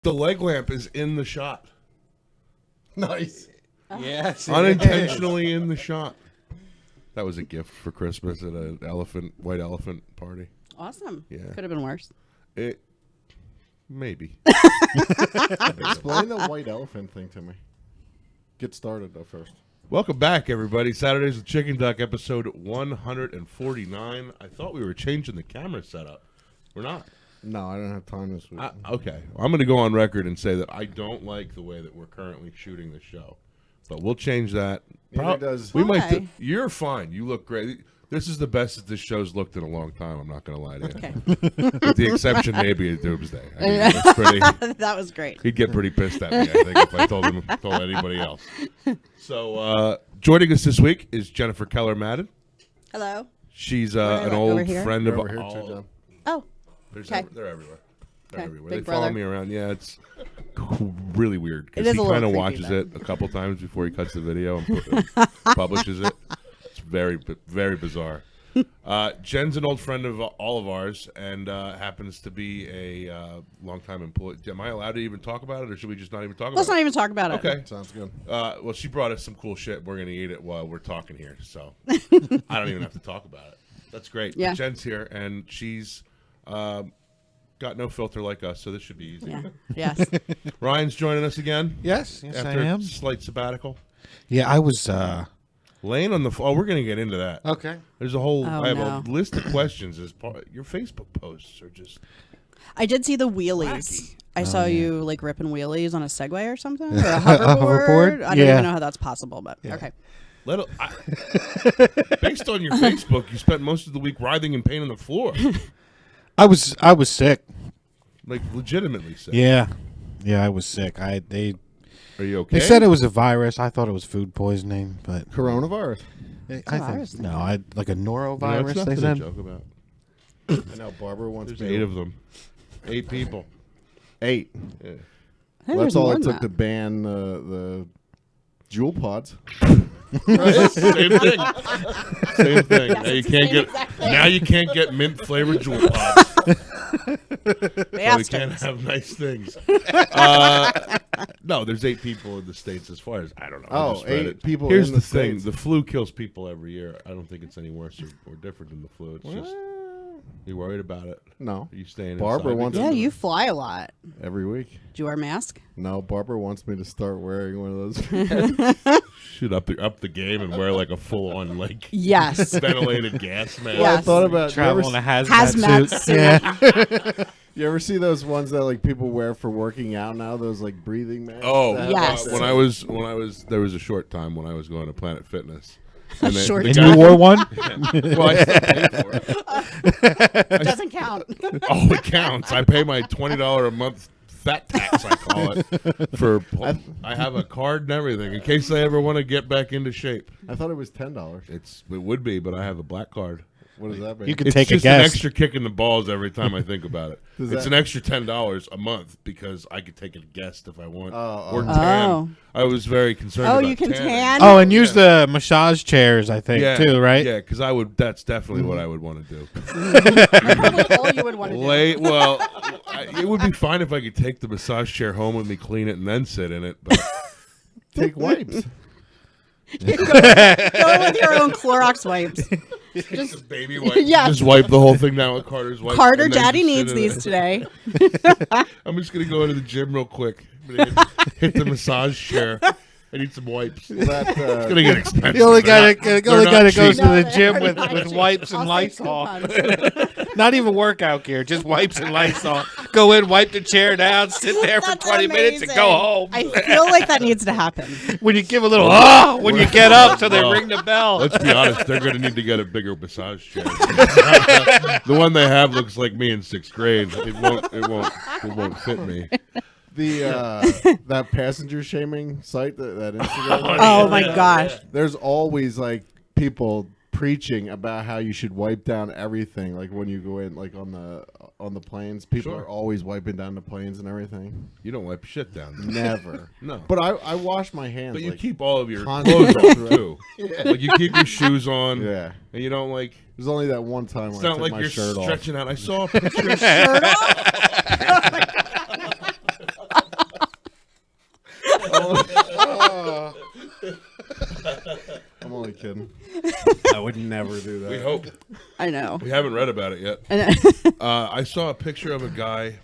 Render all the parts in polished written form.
The leg lamp is in the shot. Nice. Yes. Unintentionally in the shot. That was a gift for Christmas at an white elephant party. Awesome. Yeah. Could have been worse. Maybe. Explain the white elephant thing to me. Get started though first. Welcome back, everybody. Saturdays with Chickenduck, episode 149. I thought we were changing the camera setup. We're not. No, I don't have time this week. Okay. I'm going to go on record and say that I don't like the way that we're currently shooting the show. But we'll change that. We might. You're fine. You look great. This is the best that this show's looked in a long time. I'm not going to lie to you. Okay. With the exception maybe of Doomsday. I mean, it's pretty, that was great. He'd get pretty pissed at me, I think, if I told anybody else. So joining us this week is Jennifer Keller Matten. Hello. She's an old friend of all. Oh. They're everywhere. They're Okay. everywhere. Big They follow brother. me around. Yeah, it's really weird It because is he a little kind of creepy, watches though. it a couple times before he cuts the video and publishes it. It's very, very bizarre. Jen's an old friend of all of ours and happens to be a longtime employee. Am I allowed to even talk about it, or should we just not even talk about it? Let's not even talk about it. Okay. Sounds good. Well, she brought us some cool shit. We're going to eat it while we're talking here, so I don't even have to talk about it. That's great. Yeah. But Jen's here, and she's got no filter like us, so this should be easy. Yeah. Yes. Ryan's joining us again. Yes, I after am. a slight sabbatical. Yeah, I was. Laying on the floor. Oh, we're going to get into that. Okay. There's a whole. Oh, I have no. a list of questions as part. Your Facebook posts are just. I did see the wheelies. Wacky. I saw you like ripping wheelies on a Segway or something, or a hoverboard. hoverboard? I don't Yeah. even know how that's possible, but okay. Based on your Facebook, you spent most of the week writhing in pain on the floor. I was sick. Like legitimately sick. Yeah, I was sick. They Are you okay? said it was a virus. I thought it was food poisoning, but Coronavirus. I virus think thing. no. I like a norovirus. It's They nothing to said. joke about. I know Barbara wants There's me 8 of them. 8 people. 8. Yeah. I think Well, there's that's all more it than took to that. ban the jewel pods. Same thing. Same thing. Yes, Now you it's the can't same get. exact thing. Now you can't get mint flavored jewel pods. So we Bastards. can't have nice things. No, there's 8 people in the States as far as I don't know. I Oh, just read 8 it. people Here's in the the thing: States. the flu kills people every year. I don't think it's any worse or different than the flu. It's just you worried about it. No, Are you staying Barbara inside wants Yeah, because you fly a lot. every week. Do you wear a mask? No, Barbara wants me to start wearing one of those. shoot up the game and wear like a full on like Yes. ventilated gas mask? Yeah. I thought about Travel in a hazmat Hazmat suit. suit. You ever see those ones that like people wear for working out now? Those like breathing masks. Oh, that have, Yes. when I was there was a short time when I was going to Planet Fitness. And Short And guy- you wore one? Well, I still paid for it. Doesn't count. Oh, it counts. I pay my $20 a month fat tax, I call it. I have a card and everything in case I ever want to get back into shape. I thought it was $10. It would be, but I have a black card. What does that mean? You could It's take a just an guess. extra kick in the balls every time I think about it. Does It's that- an extra $10 a month because I could take a guest if I want. Or oh. tan. Oh. I was very concerned Oh, about you can tanning. tan? Oh, and use the massage chairs, I think, too, right? Yeah, because that's definitely what I would want to do. Probably all you would want to do. It would be fine if I could take the massage chair home with me, clean it, and then sit in it. But Take wipes. Go with your own Clorox wipes. just baby wipe. Yeah. Just wipe the whole thing down with Carter's wipe. Carter, and then Daddy just sit needs in these it. today. I'm just gonna go into the gym real quick. I'm gonna hit the massage chair. I need some wipes. It's That, gonna get expensive. The only They're guy not- that goes they're to not the cheap. gym No, with they're not wipes and I'll save Lysol. coupons. Not even workout gear, just wipes and Lysol. Go in, wipe the chair down, sit there for That's 20 minutes, and go amazing. home. I feel like that needs to happen. When you give a little when you get up, so they ring the bell. Let's be honest, they're going to need to get a bigger massage chair. The one they have looks like me in 6th grade. It won't fit me. that passenger shaming site, that Instagram. Oh my gosh. There's always like people preaching about how you should wipe down everything. Like when you go in, like on the planes, people Sure. are always wiping down the planes and everything. You don't wipe shit down. Never. No. But I wash my hands. But you like, keep all of your constantly clothes on throughout. too. Like you keep your shoes on. Yeah. And you don't like. There's only that one time It's when I not took like my you're shirt off. stretching out. I saw a picture. Shirt off? I'm only kidding. I would never do that. We hope. I know. We haven't read about it yet. I know. I saw a picture of a guy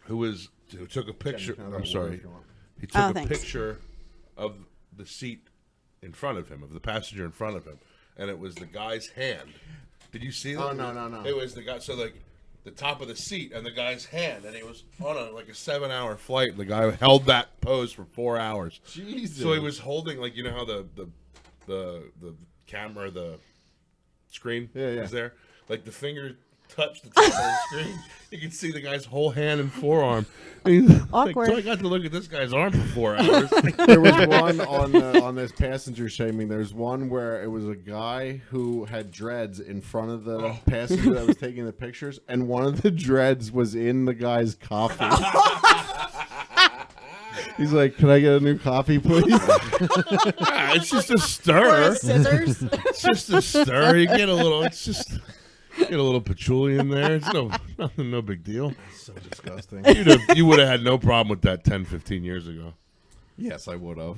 who took a picture. I'm sorry. He took a thanks. picture of the seat in front of him, of the passenger in front of him, and it was the guy's hand. Did you see that? Oh, no. It was the guy. So like the top of the seat and the guy's hand, and he was on a 7-hour flight. And the guy held that pose for 4 hours. Jesus. So he was holding, like, you know how the camera, the screen is there, like the finger touched the top of the screen. You can see the guy's whole hand and forearm. Awkward. So I got to look at this guy's arm for 4 hours. There was one on this passenger shaming. There's one where it was a guy who had dreads in front of the passenger that was taking the pictures, and one of the dreads was in the guy's coffee. He's like, "Can I get a new coffee, please?" It's just a stir. Or scissors. It's just a stir. You get a little. It's just get a little patchouli in there. It's no big deal. So disgusting. You would have had no problem with that 10, 15 years ago. Yes, I would have.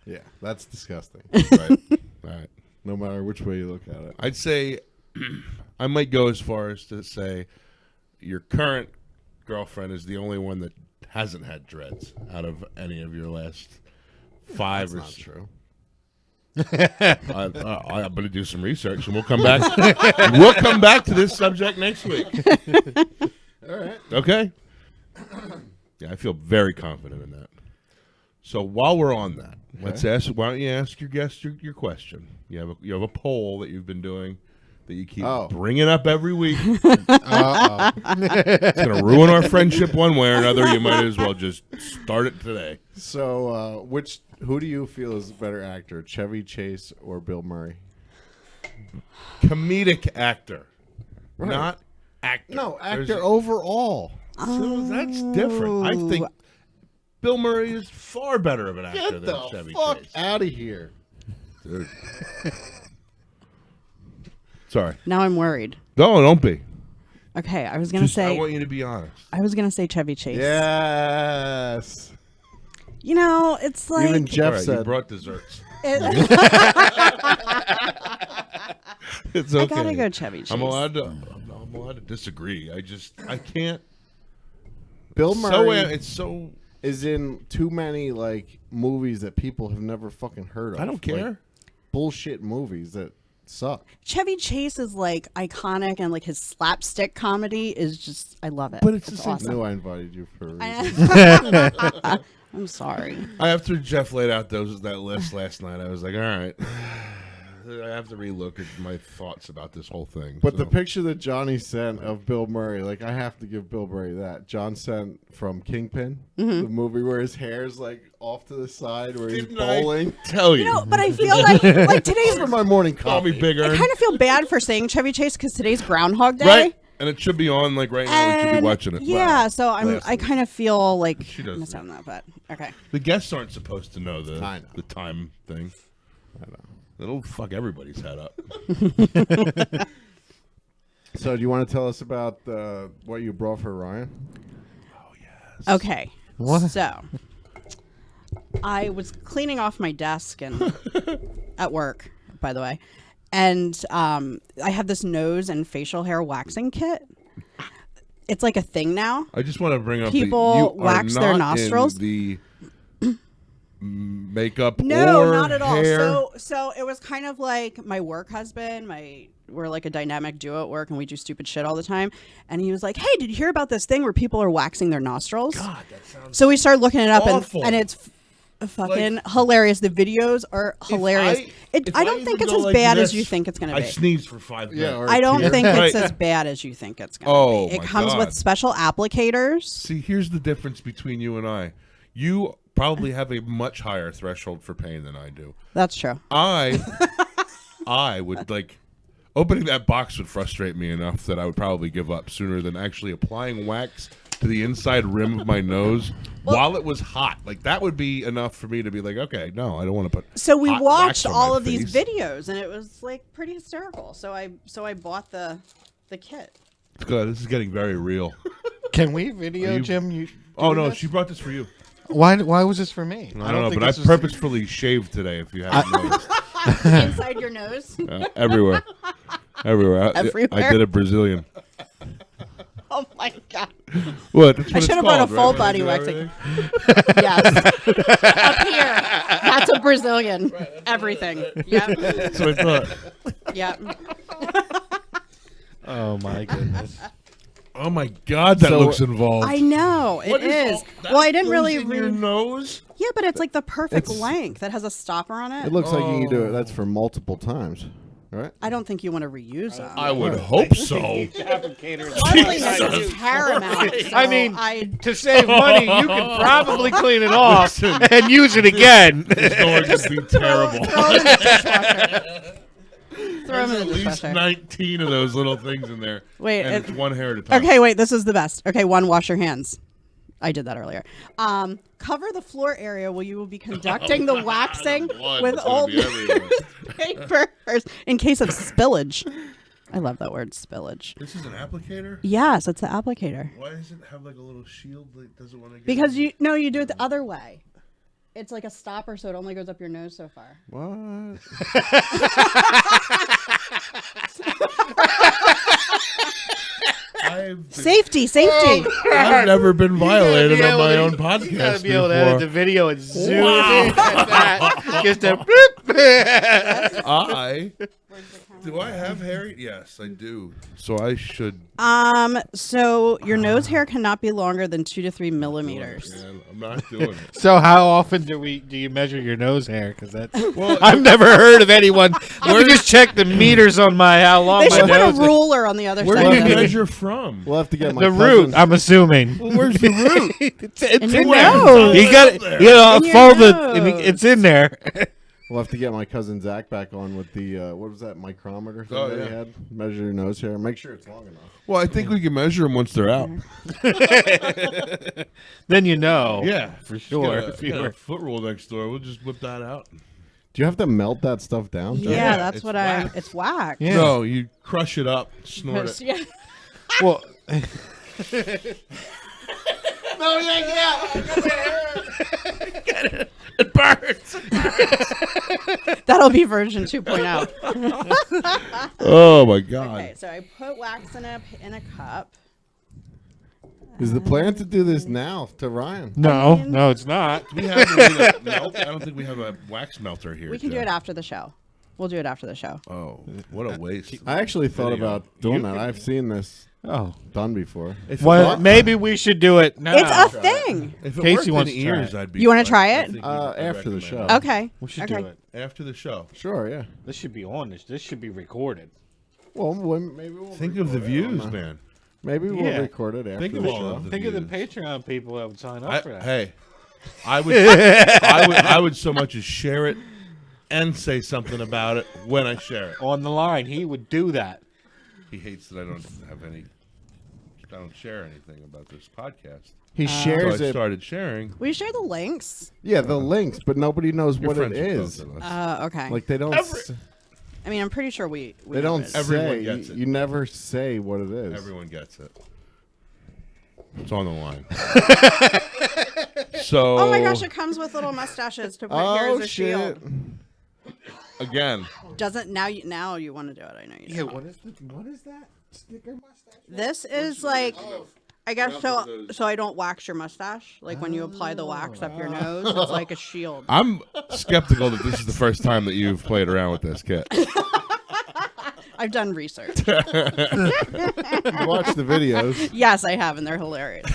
Yeah, that's disgusting. Right. All right. No matter which way you look at it. I'd say I might go as far as to say your current girlfriend is the only one that hasn't had dreads out of any of your last 5 That's or not true. I'm going to do some research and we'll come back. We'll come back to this subject next week. All right. Okay. Yeah, I feel very confident in that. So while we're on that, let's ask. Why don't you ask your guest your question? You have a poll that you've been doing that you keep bringing up every week. It's going to ruin our friendship one way or another. You might as well just start it today. So, who do you feel is a better actor, Chevy Chase or Bill Murray? Comedic actor, Right. not actor. No, actor overall. So that's different. I think Bill Murray is far better of an actor Get than the Chevy fuck Chase. out of here. Dude. Sorry. Now I'm worried. No, don't be. Okay, I was gonna I say. want you to be honest. I was gonna say Chevy Chase. Yes. You know, it's like Even Jeff All right, you said. brought desserts. it, It's I okay. gotta go Chevy Chase. I'm allowed to disagree. I can't. Bill Murray It's so. is in too many like movies that people have never fucking heard of. I don't care. Like, bullshit movies that suck. Chevy Chase is like iconic, and like his slapstick comedy is just I love it. But it's the same I awesome. knew I invited you for a reason. I'm sorry. After Jeff laid out that list last night, I was like, all right, I have to relook at my thoughts about this whole thing. But the picture that Johnny sent of Bill Murray, like I have to give Bill Murray that. John sent from Kingpin, the movie where his hair's like off to the side, where he's bowling. Tell you, You know, but I feel like today's. For my morning call me coffee. Big I Earn, kind of feel bad for saying Chevy Chase because today's Groundhog Day. right? And it should be on like right now. We should be And watching it. yeah, so Last I week. kind of feel like She I does missed too. out on that, but okay. The guests aren't supposed to know I know. the time thing. I know. It'll fuck everybody's head up. So, do you want to tell us about what you brought for Ryan? Okay. What? So I was cleaning off my desk and at work, by the way, and I have this nose and facial hair waxing kit. It's like a thing now. I just want to bring up People that you wax are their not nostrils? in the makeup No, or not at all. hair. So it was kind of like my work husband. We're like a dynamic duo at work, and we do stupid shit all the time. And he was like, "Hey, did you hear about this thing where people are waxing their nostrils?" God, that sounds So we started looking it up, awful. and it's fucking hilarious. The videos are hilarious. I don't think it's as bad as you think it's going to I be. sneezed for 5 minutes. Yeah, or I don't tear. think it's Right. as bad as you think it's going Oh, to be. It my comes God. with special applicators. See, here's the difference between you and I. You probably have a much higher threshold for pain than I do. That's true. I would like opening that box would frustrate me enough that I would probably give up sooner than actually applying wax to the inside rim of my nose while it was hot. Like that would be enough for me to be like, okay, no, I don't want to put. So we hot watched wax on all my of these face. videos, and it was like pretty hysterical. So I bought the kit. It's good. This is getting very real. Can we video, Are you- Jim? You Oh doing no, this? she brought this for you. Why was this for me? I don't know, think but I this was- purposefully shaved today. If you haven't noticed, Inside your nose. everywhere, everywhere. I Everywhere? did a Brazilian. Oh my god. What? That's what I it's should have brought a called, full right? body When I do waxing. everything? Yes. Up here. That's a Brazilian. Everything. Yep. That's what I thought. Yep. Oh my goodness. Oh my God, that So- looks involved. I know. What It is. all- that Well, I didn't goes really in your read. nose. Yeah, but it's like the perfect It's- length. That has a stopper on it. It looks like you can do it. That's for multiple times, right? I don't think you want to reuse them. I would hope so. Cleanliness is paramount. So I mean, I to save money, you could probably clean it off and use it again. It's going to be terrible. throw them in the dishwasher. Throw them in At the least dishwasher. 19 of those little things in there. Wait, and it- it's one hair at a time. Okay, wait. This is the best. Okay, one, wash your hands. I did that earlier. Cover the floor area where you will be conducting the waxing Blood with is gonna old be everywhere. papers in case of spillage. I love that word, spillage. This is an applicator? Yes, it's the applicator. Why does it have like a little shield that doesn't want to get Because you do it the other way. It's like a stopper, so it only goes up your nose so far. What? Safety. I've never been violated on my own You podcast gotta be able to edit the before. video and zoom in at that. Just a bloop. Do I have hair? Yes, I do. So I should. So your nose hair cannot be longer than 2 to 3 millimeters. Man, I'm not doing it. So how often do you measure your nose hair? Because that's Well, I've never heard of anyone. Let me just check the meters on how long They my should put a nose is. ruler on the other where side. do you of it. measure from? We'll have to get my The root, cousin- I'm assuming. Well, where's the root? It's In in your there. nose. You got it. You know, In your fold it. nose. It's in there. We'll have to get my cousin Zach back on with the what was that micrometer thing Oh, that yeah. he had? Measure your nose hair. Make sure it's long enough. Well, I think we can measure them once they're out. Then you know. Yeah, for sure. Got If you a were- foot rule next door. We'll just whip that out. Do you have to melt that stuff down? Jeff? Yeah, Yeah, that's it's what wax. it's wax. Yeah. No, you crush it up, snort it. Yeah. Well, It burns. That'll be version 2.0. Oh my God. Okay, so I put wax in a cup. Is the plan to do this now to Ryan? no, it's not. We have a melt. I don't think we have a wax melter here. We can do Jeff. it after the show. We'll do it after the show. Oh, what a waste. I actually thought Video. about doing You that. could- I've seen this Oh, done before. If it well, worked- maybe we should do it now. It's a thing. If it Casey worked wants in to try ears, it. I'd be. You wanna I try it? think After the recommend show. it. Okay. We should okay. do it. After the show. Sure, yeah. This should be on this. This should be recorded. Well, maybe we'll Think of the record it. I don't views, know. man. Maybe we'll Yeah. record it after Think of the all show. of the Think of the views. Patreon people that would sign up for that. Hey, I would, I would so much as share it and say something about it when I share it. On the line, he would do that. He hates that I don't share anything about this podcast. He So shares I it. started sharing. We share the links. Yeah, the links, but nobody knows Your what it friends is. are both of us. Okay. Like they don't. I mean, I'm pretty sure we They know don't it. Everyone say. gets it. You never say what it is. Everyone gets it. It's on the line. So Oh my gosh! It comes with little mustaches to put here as Oh a shit! shield. again, Doesn't now you want to do it? I know you. Do. What is that? Sticker mustache? This is like, I guess so I don't wax your mustache. Like when you apply the wax up your nose, it's like a shield. I'm skeptical that this is the first time that you've played around with this kit. I've done research. You watch the videos. Yes, I have, and they're hilarious.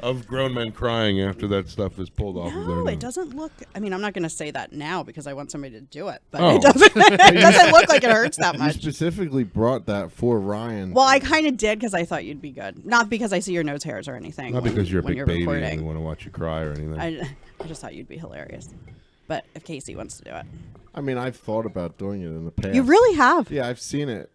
Of grown men crying after that stuff is pulled off of their No, nose. it doesn't look. I mean, I'm not going to say that now because I want somebody to do it, but Oh. it doesn't. It doesn't look like it hurts that You much. specifically brought that for Ryan. Well, I kind of did because I thought you'd be good. Not because I see your nose hairs or anything. Not because you're a when big you're baby and recording. you want to watch you cry or anything. I just thought you'd be hilarious. But if Casey wants to do it, I mean, I've thought about doing it in the past. you really have. Yeah, I've seen it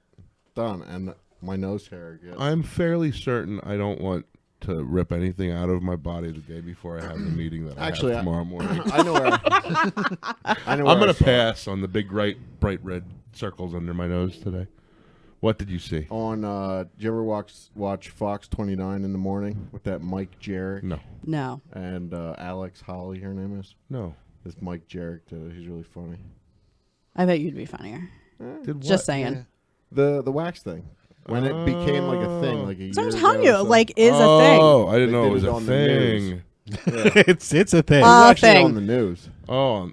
done, and my nose hair gets. I'm fairly certain I don't want to rip anything out of my body the day before I have the meeting that Actually, I have tomorrow morning. I know where. I know. Where I'm I going to saw it. pass on the big bright red circles under my nose today. What did you see? On, did you ever watch Fox 29 in the morning with that Mike Jarek? No. No. And Alex Holly, her name is? No. This Mike Jarek did it. He's really funny. I bet you'd be funnier. Did what? Just saying. The wax thing. When it became like a thing, like a year So I'm telling ago, you, so like, is a thing. Oh, I didn't They know it did was it a on the news. thing. Yeah. It's a thing. It's actually thing. on the news. Oh,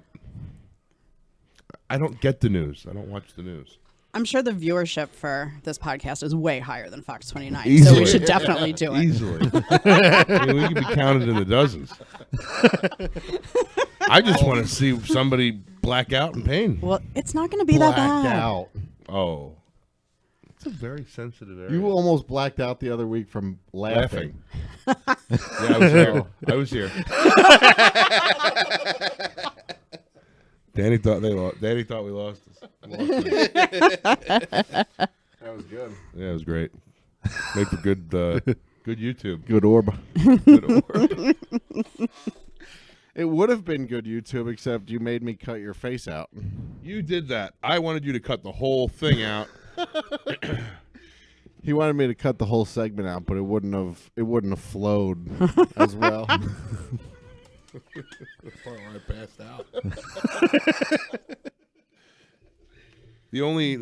I don't get the news. I don't watch the news. I'm sure the viewership for this podcast is way higher than Fox 29. So Easily. we should definitely do it. Easily. I mean, we could be counted in the dozens. I just want to see somebody black out in pain. Well, it's not going to be that Blacked bad. out. Oh. It's a very sensitive area. You almost blacked out the other week from laughing. Yeah, I was here. I was here. Danny thought we lost us. That was good. Yeah, it was great. Make for good YouTube. Good orb. Good orb. It would have been good YouTube, except you made me cut your face out. You did that. I wanted you to cut the whole thing out. He wanted me to cut the whole segment out, but it wouldn't have flowed as well. The part where I passed out. The only,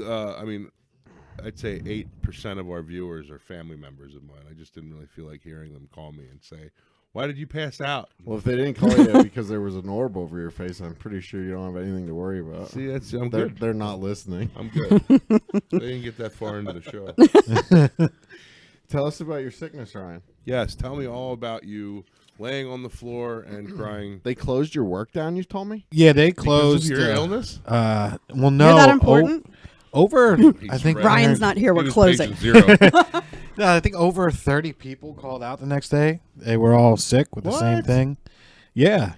I'd say 8% of our viewers are family members of mine. I just didn't really feel like hearing them call me and say, "Why did you pass out?" Well, if they didn't call you because there was an orb over your face, I'm pretty sure you don't have anything to worry about. See, I'm good. They're not listening. I'm good. They didn't get that far into the show. Tell us about your sickness, Ryan. Yes, tell me all about you laying on the floor and crying. They closed your work down, you told me? Yeah, they Because closed. of your illness? Well, no. You're that important? Over, I think Right. Ryan's not here. He We're was closing. patient 0. No, I think over 30 people called out the next day. They were all sick with the same What? thing. Yeah.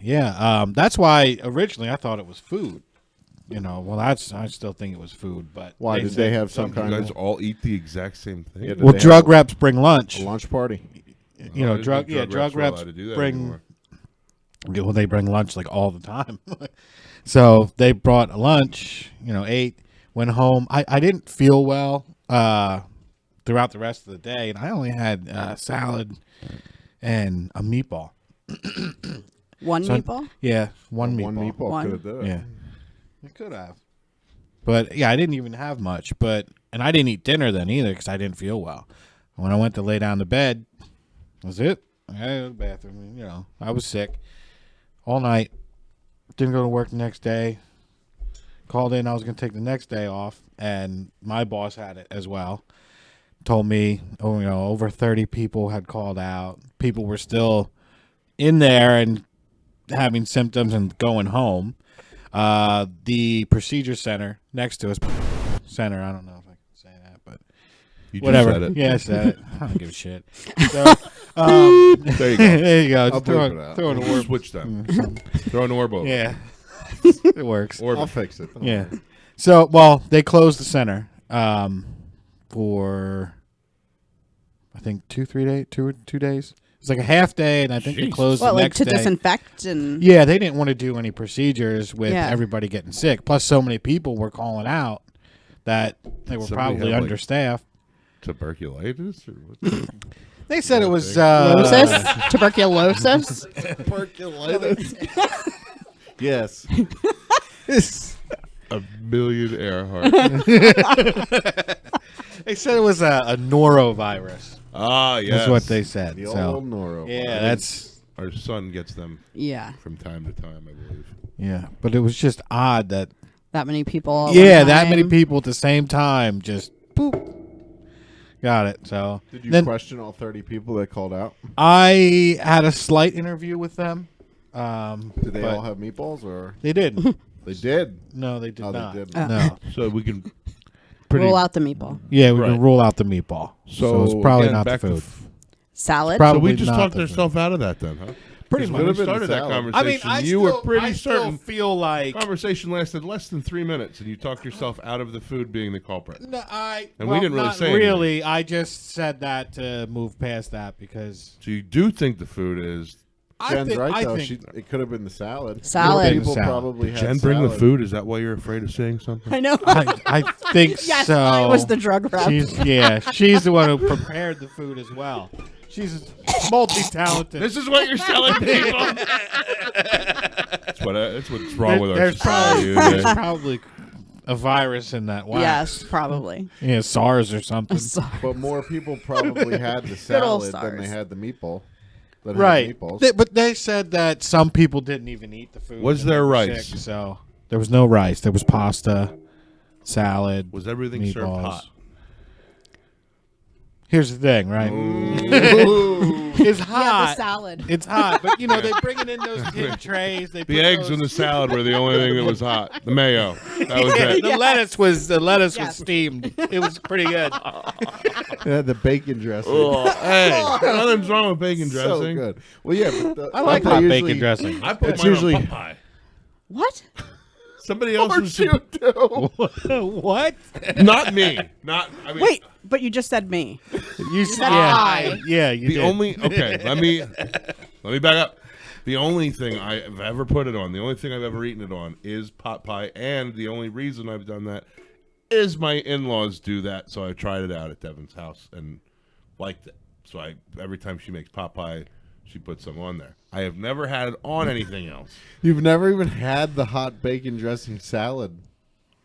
That's why originally I thought it was food. Well, I still think it was food, but Why did they have some You kind guys of all eat the exact same thing? Yeah, well, they drug have reps bring lunch. lunch party? I didn't Drug think reps were allowed to do that bring. anymore. Well, they bring lunch like all the time. So they brought a lunch. Ate, went home. I didn't feel well throughout the rest of the day, and I only had salad and a meatball. One So- meatball? Yeah, one meatball. One meatball One. could have done it. Yeah, you could have. But yeah, I didn't even have much. And I didn't eat dinner then either because I didn't feel well. When I went to lay down to bed, that was it. I had to go to the bathroom. I was sick all night. Didn't go to work the next day. Called in. I was going to take the next day off, and my boss had it as well. Told me, over 30 people had called out. People were still in there and having symptoms and going home. The procedure center next to us, center. I don't know if I can say that, but You whatever. just said it. Yeah, I said it. I don't give a shit. So, There you go. there you go. I'll Just bleep it out. throw an We'll orb. switch them. Throw an orb over. Yeah, it works. Orb. I'll fix it. Don't Yeah. worry. So, well, they closed the center for I think 2 days. It's like a half day, and I think they Jeez. closed What, the like next to day. disinfect and Yeah, they didn't want to do any procedures with Yeah. everybody getting sick. Plus, so many people were calling out that they were Somebody probably had, like, understaffed. Tuberculosis? Or what? They said it was tuberculosis? Tuberculosis. Yes. A million Earhart. They said it was a norovirus. Ah, yes. That's what they said. The So, old Noro. yeah, that's Our son gets them Yeah. from time to time, I believe. yeah. But it was just odd that That many people. all yeah, one that many time. people at the same time just boop. Got it. So Did you then question all 30 people that called out? I had a slight interview with them. Did they but all have meatballs or They did. they did? No, they did Oh, they not. didn't. No. So we can Rule out the meatball. Yeah, we Right. can rule out the meatball. So, it's probably again, not the back to food. Salad? Probably So we just not talked the ourselves out of that then, huh? Pretty Because much. when we Could've been started that salad. conversation, you were pretty I still certain. feel like Conversation lasted less than 3 minutes, and you talked yourself out of the food being the culprit. No, And we didn't really not say anything. really. I just said that to move past that because So you do think the food is Jen's right, though. think It could have been the salad. Salad. People Salad. probably had Jen, bring the salad. food. Is that why you're afraid of saying something? I know. I think Yes, so. I was the drug rep. She's the one who prepared the food as well. She's multi-talented. This is what you're selling people. That's what's wrong with our There's society. there's today. probably a virus in that wax. Yes, probably. Yeah, SARS or something. Sorry. But more people probably had the Good old salad than they SARS. had the meatball. That had Right. meatballs. But they said that some people didn't even eat the food. Was and they there were rice? sick, so there was no rice. There was pasta, salad. Was everything served meatballs. hot? Here's the thing, right? Ooh. It's Yeah, the hot. salad. It's hot, but they bring it in those tin trays. They The put eggs those, and the salad were the only thing that was hot. The mayo. That was Yeah, it. the lettuce was Yes. steamed. It was pretty good. Yeah, the bacon dressing. Hey, nothing's wrong with bacon So dressing. good. Well, yeah, but I like they hot usually- bacon dressing. I put It's mine usually- on Popeye. What? Somebody else was You do. What? not me. Not. I mean, Wait, but you just said me. You said yeah, I. yeah, you the did. only. Okay, let me back up. The only thing I've ever put it on, the only thing I've ever eaten it on, is pot pie, and the only reason I've done that is my in-laws do that. So I tried it out at Devin's house and liked it. So every time she makes pot pie, she puts some on there. I have never had it on anything else. You've never even had the hot bacon dressing salad.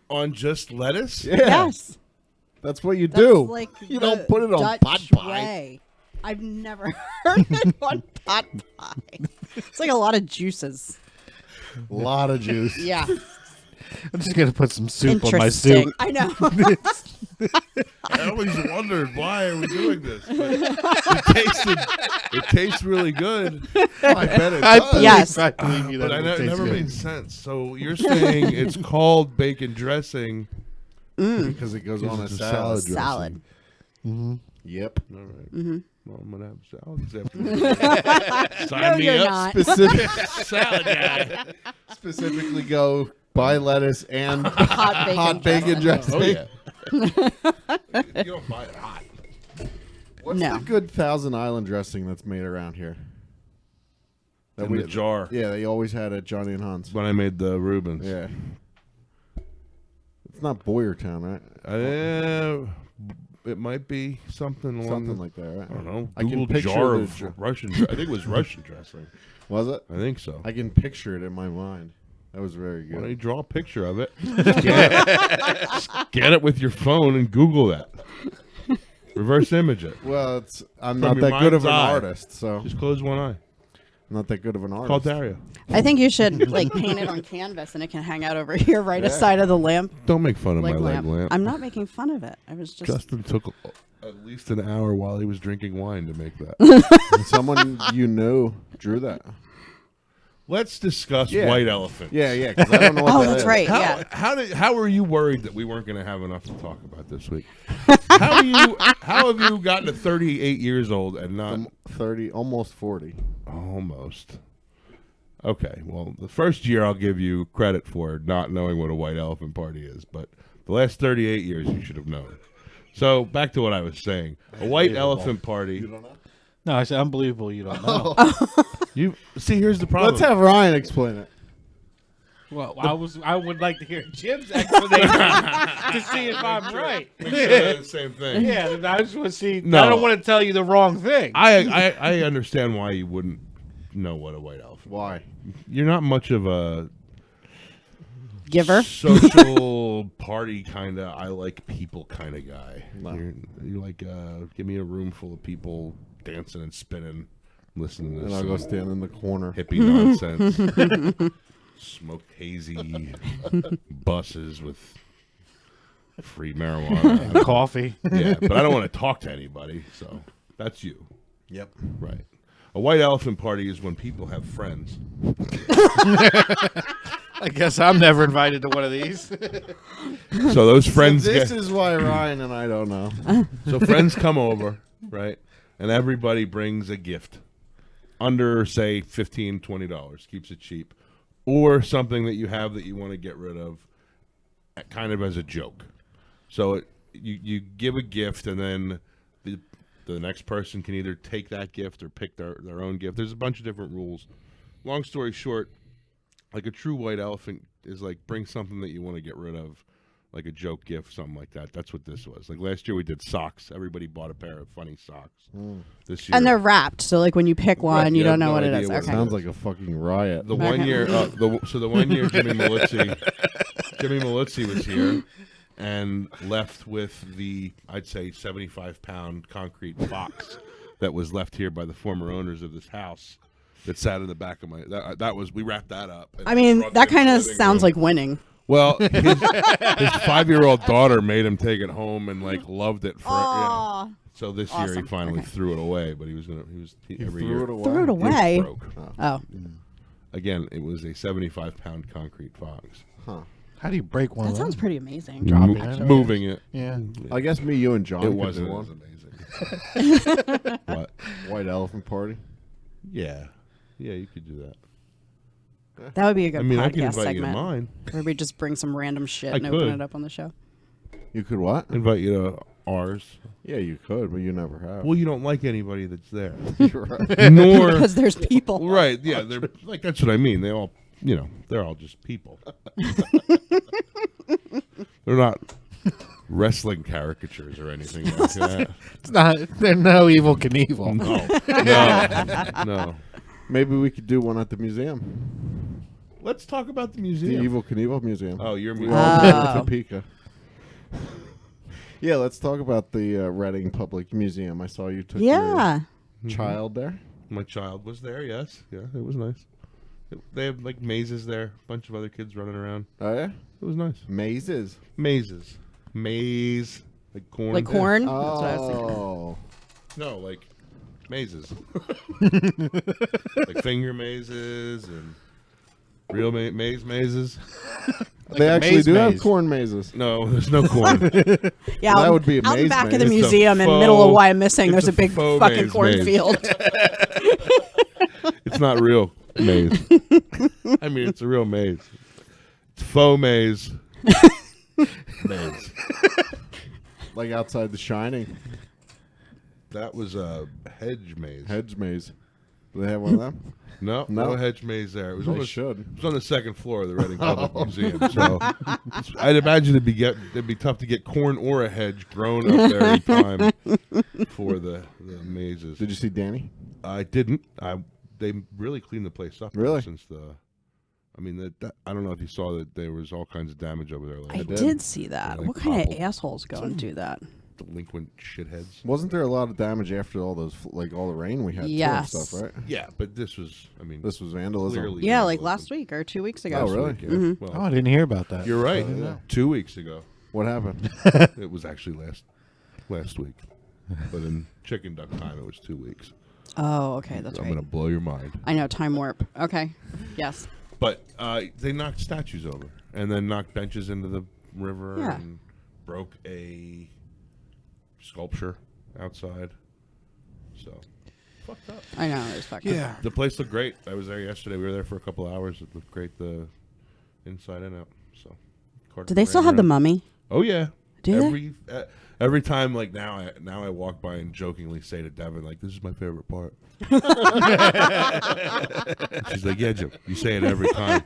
On just lettuce? Yeah. Yes. That's what you That's do. like you the don't put it on Dutch pot pie. way. I've never heard it on pot pie. It's like a lot of juices. A lot of juice. Yeah. I'm just gonna put some soup on my Interesting. soup. I know. I always wondered why are we doing this. But it tastes really good, I bet it I does. believe, Yes. I believe you that but it tastes never good. made sense. So you're saying it's called bacon dressing? Because it goes on a It's a salad. salad Salad. Yep. All right. Well, I'm gonna have salads after. Sign No, me you're up, not. salad guy. Specifically go buy lettuce and Hot bacon dressing. Oh yeah. You don't buy it hot. What's No. the good Thousand Island dressing that's made around here? That In the jar. Yeah, they always had at Johnny and Hunt's. When I made the Reubens. Yeah. It's not Boyertown, right? It might be something along Something the, like that, right? I don't know. I can Google picture jar the of Russian. I think it was Russian dressing. Was it? I think so. I can picture it in my mind. That was very Why don't you good. draw a picture of it? Get it with your phone and Google that. Reverse image it. Well, I'm From not your that good of mind's an eye. artist, so Just close one eye. I'm not that good of an artist. Call Dario. I think you should paint it on canvas and it can hang out over here right aside of the lamp. Don't make fun of Leg my leg lamp. lamp. I'm not making fun of it. I was just Justin took at least an hour while he was drinking wine to make that. Someone you knew drew that. Let's discuss Yeah. White Elephant. Yeah, because I don't know what Oh, that that's is. right. How, Yeah. how were you worried that we weren't going to have enough to talk about this week? How have you gotten to 38 years old and not 30, almost 40. almost? Okay, well, the first year I'll give you credit for not knowing what a White Elephant Party is, but the last 38 years you should have known. So back to what I was saying: a White Elephant Party. No, I said unbelievable. You don't know. You see, here's the problem. Let's have Ryan explain it. Well, I would like to hear Jim's explanation to see if I'm right. Make sure they're the same thing. Yeah, I just want to see. No. I don't want to tell you the wrong thing. I understand why you wouldn't know what a white elephant. Why? You're not much of a Giver. social party kind of. I like people kind of guy. No. You're like, give me a room full of people dancing and spinning, listening to And this I'll go stand in the corner. hippie nonsense. Smoke hazy buses with free marijuana. Coffee. Yeah, but I don't want to talk to anybody, so that's you. Yep. Right. A white elephant party is when people have friends. I guess I'm never invited to one of these. So those friends This get, is why Ryan and I don't know. so friends come over, right? And everybody brings a gift. Under say $15, $20, keeps it cheap. Or something that you have that you want to get rid of kind of as a joke. So you give a gift and then the next person can either take that gift or pick their own gift. There's a bunch of different rules. Long story short, like a true white elephant is like bring something that you want to get rid of, like a joke gift, something like that. That's what this was. Like last year we did socks. Everybody bought a pair of funny socks. This year, And they're wrapped, so like when you pick one, Right, you you don't have know no what it idea is. what it Okay. Sounds like a fucking riot. the one year, the one year Jimmy Maluzzi was here and left with the, I'd say, 75-pound concrete box that was left here by the former owners of this house that sat in the back of my. That was, we wrapped that up. And I mean, brought that it in kind the of living sounds room. like winning. Well, his 5-year-old daughter made him take it home and like loved it for. Yeah. Aw. So this year he Awesome. finally Okay. threw it away, but he every year Threw it away. Threw it away. It broke. Oh. Again, it was a 75-pound concrete box. Huh. How do you break one That of sounds those? pretty amazing. Dropping it. Moving it. Yeah. I guess me, you, and John. It could wasn't do as one. amazing. What? White elephant party. Yeah. Yeah, you could do that. That would be a good I mean, I can podcast invite you to segment. mine. Where we just bring some random shit I and open could. it up on the show. You could what? Invite you to ours. Yeah, you could, but you never have. Well, you don't like anybody that's there. You're right. Nor. Because there's people. Right, yeah. They're like, that's what I mean. They all, they're all just people. They're not wrestling caricatures or anything like that. It's not. They're no evil Knievel. No. Maybe we could do one at the museum. Let's talk about the The museum. Evil Knievel Museum. Oh, your We museum. all go to Oh. Topeka. Yeah, let's talk about the Reading Public Museum. I saw you took Yeah. your child there. My child was there, yes. Yeah, it was nice. They have like mazes there, a bunch of other kids running around. Oh, yeah? It was nice. Mazes. Mazes. Maze. Like corn. Like corn? That's what I was thinking. Oh. No, like mazes. Like finger mazes and real mazes. They a actually maze do have maze. corn mazes. No, there's no corn. Yeah, That out- would be a out in maze back of the maze. It's a museum in faux- middle of Wyomissing, it's there's a a big faux fucking maze. cornfield. It's not real maze. I mean, it's a real maze. It's faux maze. Maze. Like outside The Shining. That was a hedge maze. Hedge maze. Do they have one of them? No, No. no hedge maze there. It was, on They the, should. it was on the second floor of the Reading Public Museum. So I'd imagine it'd be tough to get corn or a hedge grown up there in time for the mazes. Did you see Danny? I didn't. They really cleaned the place up. Really? Since the, I mean, I don't know if you saw that there was all kinds of damage over there. I Like did see that. Like What kind of toppled. assholes go and do that? delinquent shitheads. Wasn't there a lot of damage after all those, like all the rain we had Yes. too and stuff, right? Yeah, but this was, I mean, This was vandalism. clearly Yeah, like vandalism. last week or 2 weeks ago. Oh, really? Week, yeah. Mhm. Well, Oh, I didn't hear about that. you're right. Yeah. 2 weeks ago. What happened? It was actually last week. But in Chickenduck time, it was 2 weeks. Oh, okay, that's I'm right. going to blow your mind. I know, time warp. Okay, yes. But they knocked statues over and then knocked benches into the river Yeah. and broke a sculpture outside. So, fucked up. I know, it was fucked up. Yeah. The place looked great. I was there yesterday. We were there for a couple of hours. It looked great, the inside and out. So, Carter Do they ran still have the around. mummy? Oh yeah. Do they? Every time, like now I walk by and jokingly say to Devin, like, "This is my favorite part." She's like, "Yeah, Jim, you say it every time."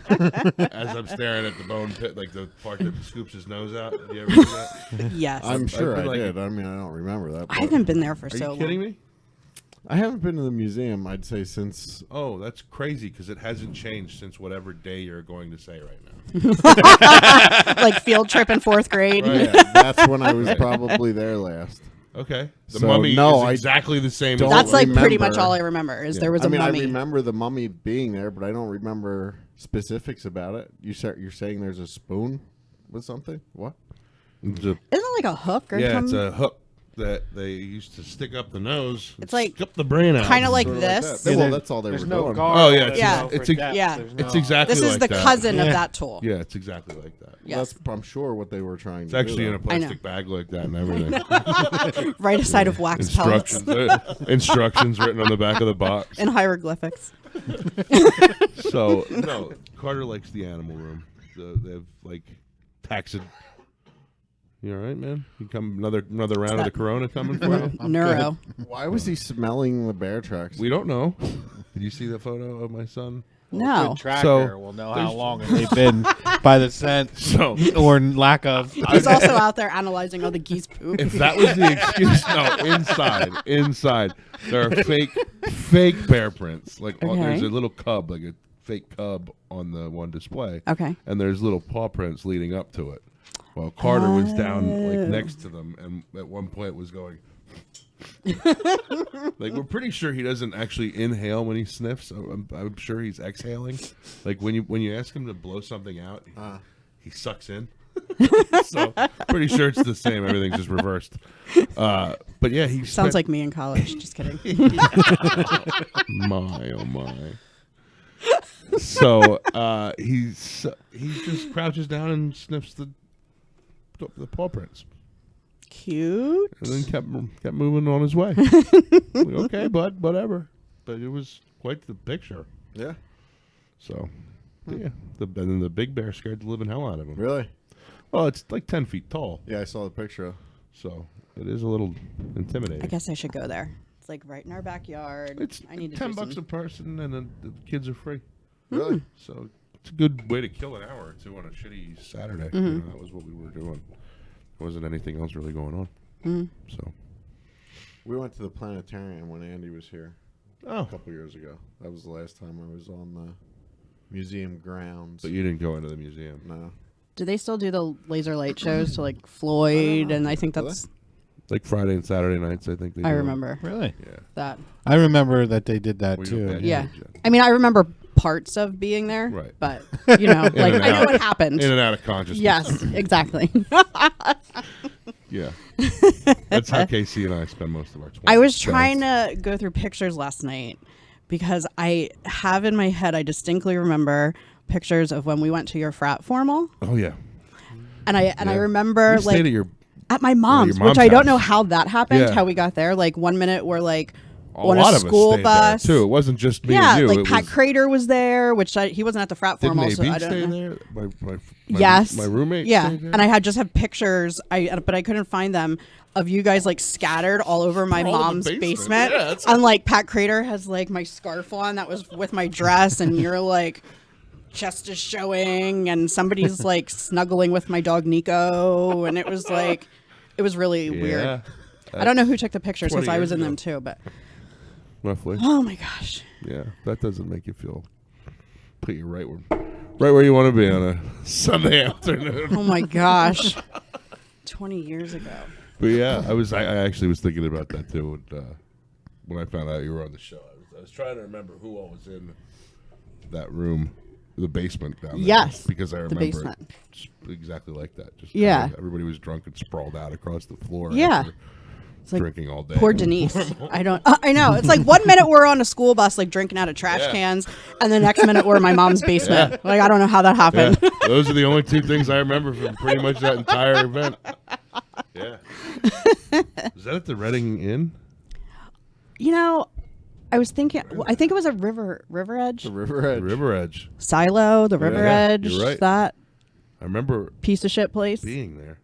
As I'm staring at the bone pit, like the part that scoops his nose out. Have you ever seen that? Yes. I'm sure been I like- did. I mean, I don't remember that. I but- haven't been there for Are so you kidding long. me? I haven't been to the museum, I'd say, since. Oh, that's crazy because it hasn't changed since whatever day you're going to say right now. Like field trip in 4th grade. Right. Yeah, that's when I was probably there last. Okay. The So, mummy no, is I exactly the same. don't as That's like pretty remember. much all I remember is there was I a mean, mummy. I remember the mummy being there, but I don't remember specifics about it. You're saying there's a spoon with something? What? the Isn't it like a hook or Yeah, it's something? a hook that they used to stick up the nose. It's like scup the brain out. kind of like Sort of this. that. Well, there- that's all they were There's no doing. guard. Oh, yeah, there's Yeah. no it's for a- depth, yeah. there's It's no- exactly This is like the that. cousin of Yeah. that tool. Yeah, it's exactly like that. Yes. That's, I'm sure, what they were trying It's to actually do. in a though. I know. plastic bag like that and everything. Right aside of wax pellets Instructions written on the back of the box. and hieroglyphics. So no, Carter likes the animal room. They have like You all right, man? You come another round of the Corona coming for you? Neuro. Why was he smelling the bear tracks? We don't know. Did you see the photo of my son? No. Good tracker So, will know how long they've been by the scent So or lack of. He's also out there analyzing all the geese poop. if that was the excuse, no, inside there are fake bear prints. Like Okay. there's a little cub, like a fake cub on the one display. Okay. And there's little paw prints leading up to it. Well, Carter was down like next to them, and at one point was going. Like we're pretty sure he doesn't actually inhale when he sniffs. I'm sure he's exhaling. Like when you ask him to blow something out, he sucks in. So pretty sure it's the same. Everything's just reversed. But yeah, he Sounds like me in college. Just kidding. my oh my. So he just crouches down and sniffs the paw prints. Cute. And then kept moving on his way. Like, okay, bud, whatever. But it was quite the picture. Yeah. So, yeah. And then the big bear scared the living hell out of him. Really? Well, it's like 10 feet tall. Yeah, I saw the picture. So, it is a little intimidating. I guess I should go there. It's like right in our backyard. It's I need to $10 do some... a person, and then the kids are free. Really? So, it's a good way to kill an hour or two on a shitty Saturday. You know, that was what we were doing. There wasn't anything else really going on. So, We went to the planetarium when Andy was here a couple years ago. That was the last time I was on the museum grounds. but you didn't go into the museum. No. Do they still do the laser light shows to like Floyd? And I think Do that's... Like Friday and Saturday nights, I think they I do. remember Really? Yeah. that. I remember that they did that Were you too. okay? Yeah. Yeah. I mean, I remember parts of being there. Right. But, you know, like and I know out. what happened. In and out of consciousness. Yes, exactly. Yeah. That's how Casey and I spend most of our 20s. I was trying to go through pictures last night because I have in my head, I distinctly remember pictures of when we went to your frat formal. Oh, yeah. And I remember We stayed like at your at my mom's, your which I mom's don't know house. how that happened, Yeah. how we got there. Like 1 minute we're like a on lot a of school us stayed bus. there, too. It wasn't just me Yeah, and you. like it Pat was, Crater was there, which he wasn't at the frat didn't formal, so AB I don't stay know. there? My Yes. My roommate Yeah. stayed there? And I had just have pictures, but I couldn't find them, of you guys like scattered all over my All in the mom's basement. basement. Yeah, that's- And like Pat Crater has like my scarf on that was with my dress, and you're like chest is showing, and somebody's like snuggling with my dog Nico, and it was like it was really weird. Yeah. I don't know who took the pictures 20 because I was years in them ago. too, but Roughly. oh my gosh. Yeah. That doesn't make you feel... Put you right where you want to be on a Sunday afternoon. Oh my gosh. 20 years ago. But yeah, I actually was thinking about that too when I found out you were on the show. I was trying to remember who all was in that room, the basement down there. Yes, because I remember basement. it just exactly like that. Just Yeah. everybody was drunk and sprawled out across the floor. Yeah. after It's like drinking all day. poor Denise. I don't. I know. It's like 1 minute we're on a school bus, like drinking out of trash Yeah. cans, and the next minute we're in my mom's basement. Yeah. Like I don't know how that happened. Yeah, those are the only two things I remember from pretty much that entire event. Yeah. Was that at the Reading Inn? You know, I was thinking. I think it was a River Edge The River Edge. The River Edge. Silo, the River Yeah, Edge. you're right. That I remember piece of shit place. being there.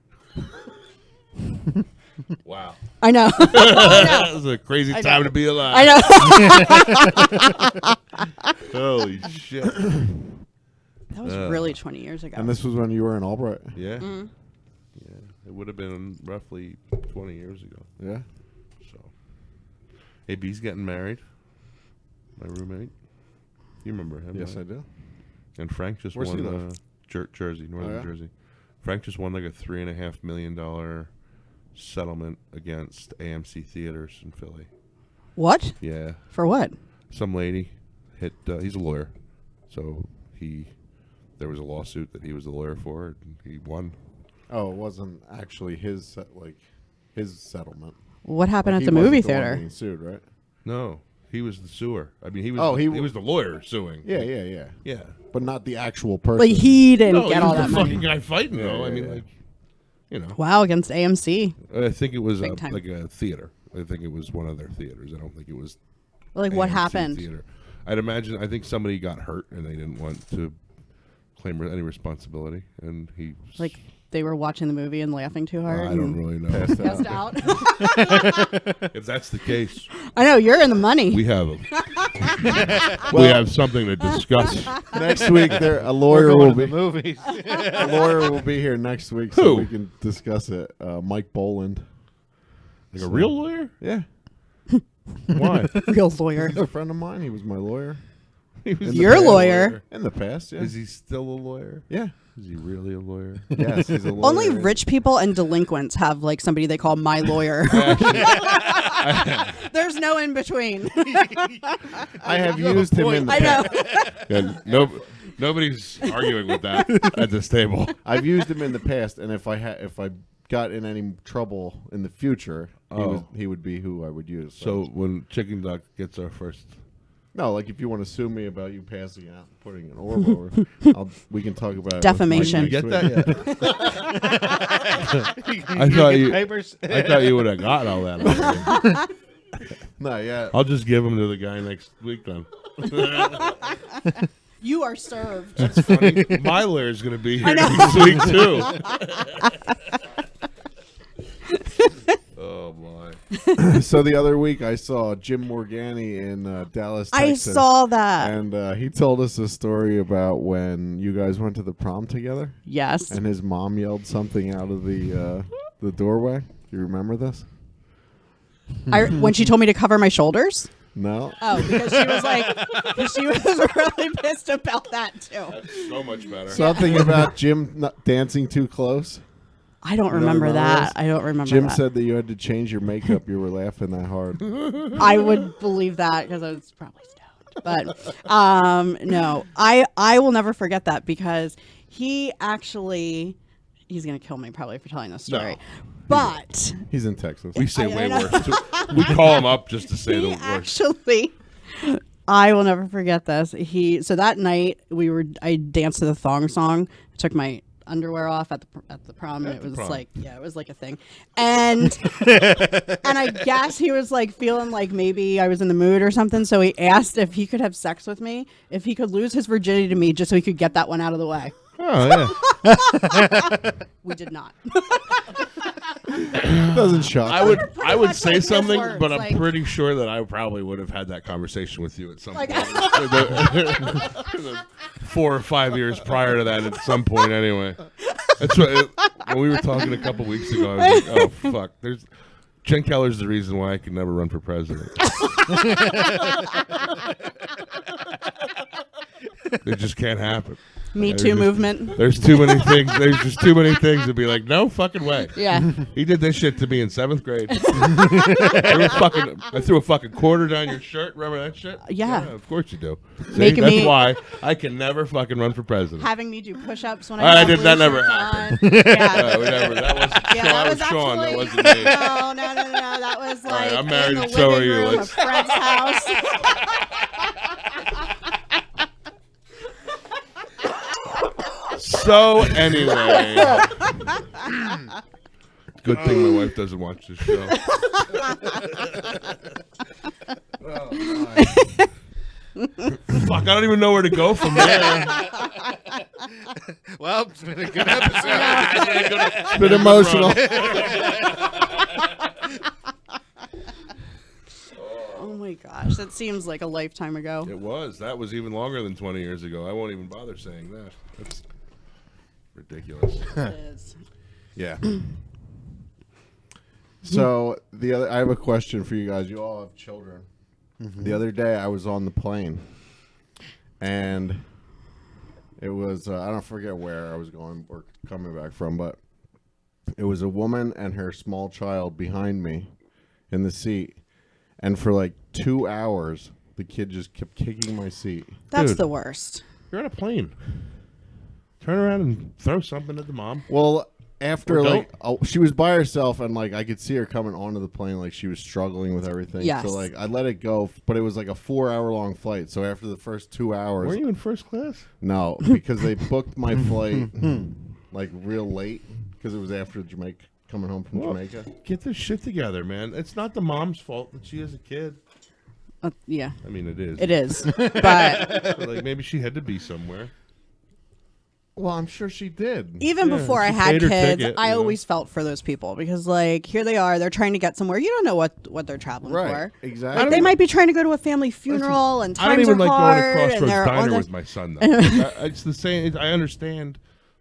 Wow. I know. That was a crazy I time know. to be alive. I know. Holy shit. That was really 20 years ago. And this was when you were in Albright. Yeah. Mm-hmm. Yeah. It would have been roughly 20 years ago. Yeah. So, AB's getting married. My roommate. You remember him? Yes, I right? do. And Frank just Where's he won live? Jersey, Northern yeah? Jersey. Frank just won like a $3.5 million settlement against AMC Theaters in Philly. What? Yeah. For what? Some lady hit. He's a lawyer, so there was a lawsuit that he was the lawyer for, and he won. Oh, it wasn't actually his settlement. What happened Like, at the he wasn't movie the one theater? being sued, right? No, he was the suer. I mean, he was. Oh, he he was the lawyer suing. Yeah, yeah, yeah. Yeah. But not the actual person. But he didn't No, get he all was that the money. fucking guy fighting, Yeah, though. I yeah, mean, yeah. like, you know. Wow, against AMC. I think it was Big time. like a theater. I think it was one of their theaters. I don't think it was. Like what AMC happened? Theater. I'd imagine. I think somebody got hurt and they didn't want to claim any responsibility, and he Like they were watching the movie and laughing too hard. I don't and really know. Passed out. If that's the case, I know you're in the money. we have we have something to discuss. Next week, a lawyer will be movies. a lawyer will be here next week, so Who? we can discuss it. Mike Boland. Like a real lawyer? Yeah, Why? Real lawyer. a friend of mine. He was my lawyer He was Your a bad lawyer. in the past. Yeah, Is he still a lawyer? yeah. Is he really a lawyer? Yes, he's a lawyer. Only rich people and delinquents have like somebody they call my lawyer. There's no in between. I have used him in the I past. know. Yeah, nobody's arguing with that at this table. I've used him in the past, and if I got in any trouble in the future, he would be who I would use. So when Chickenduck gets our first, no, like if you want to sue me about you passing out and putting an orb over, we can talk about it. Defamation. you next get week. that yet? I thought I thought you would have got all that already. Not yet. I'll just give them to the guy next week then. You are served. That's funny. My lawyer's going to be here next week too. Oh my! So the other week I saw Jim Morgani in Dallas, I Texas. saw that. And he told us a story about when you guys went to the prom together, Yes. and his mom yelled something out of the doorway. Do you remember this? When she told me to cover my shoulders. No. Oh, because she was like, she was really pissed about that too. That's so much better. Something about Jim not dancing too close. I don't You don't remember remember that. this? I don't remember Jim that. said that you had to change your makeup. You were laughing that hard. I would believe that because I was probably stoned. But no, I will never forget that because he's gonna kill me probably for telling this story. No. But He's in Texas. We say I way know. worse. We call him up just to say the he worst. actually, I will never forget this. So that night I danced to the thong song. I took my underwear off at the prom, and it was like, yeah, it was like a thing. And and I guess he was like feeling like maybe I was in the mood or something. So he asked if he could have sex with me, if he could lose his virginity to me, just so he could get that one out of the way. Oh yeah. We did not. Doesn't shock. I would much say like his something, words, but I'm like- pretty sure that I probably would have had that conversation with you at some Like- point. The 4 or 5 years prior to that, at some point, anyway. That's what when we were talking a couple weeks ago. I was like, "Oh fuck!" Jen Keller's the reason why I could never run for president. It just can't happen. Me Too movement. There's too many things. There's just too many things to be like, no fucking way. Yeah. He did this shit to me in 7th grade. I threw a fucking quarter down your shirt. Remember that shit? Yeah. Of course you do. See, Making that's me- why I can never fucking run for president. Having me do push-ups when I I did- have that blue never shirts happened. on. Yeah. We never. That wasn't Yeah, Sean. that That was was Sean. That actually wasn't me. no. That was All right, like I'm married in the and so are living you. room of Let's- Fred's house. So anyway, good thing my wife doesn't watch this show. Fuck, I don't even know where to go from there. Well, it's been a good episode. It's been emotional. Oh my gosh, that seems like a lifetime ago. It was. That was even longer than 20 years ago. I won't even bother saying that. That's ridiculous. It is. Yeah. So I have a question for you guys. You all have children. The other day I was on the plane, and it was I don't forget where I was going or coming back from, but it was a woman and her small child behind me in the seat, and for like 2 hours the kid just kept kicking my seat. That's Dude. the worst. You're on a plane. Turn around and throw something at the mom. Well, after Or like she was by herself, and like I could see her coming onto the plane, like she was struggling with everything. Yes. So like I let it go, but it was like a 4-hour-long flight. So after the first 2 hours, Were you in first class? no, because they booked my flight like real late because it was after Jamaica, coming home from Well, Jamaica. Get this shit together, man. It's not the mom's fault that she is a kid. Yeah, I mean, it is. it is. But But, like maybe she had to be somewhere. Well, I'm sure she did. Even before I she had paid her kids, ticket, I you know. always felt for those people because, like, here they are, they're trying to get somewhere. You don't know what they're traveling Right, for. exactly. Like, they might be trying to go to a family funeral, and I don't times even are like hard. going to and Crossroads they're on Diner the- with my son. Though. Like, it's the same. I understand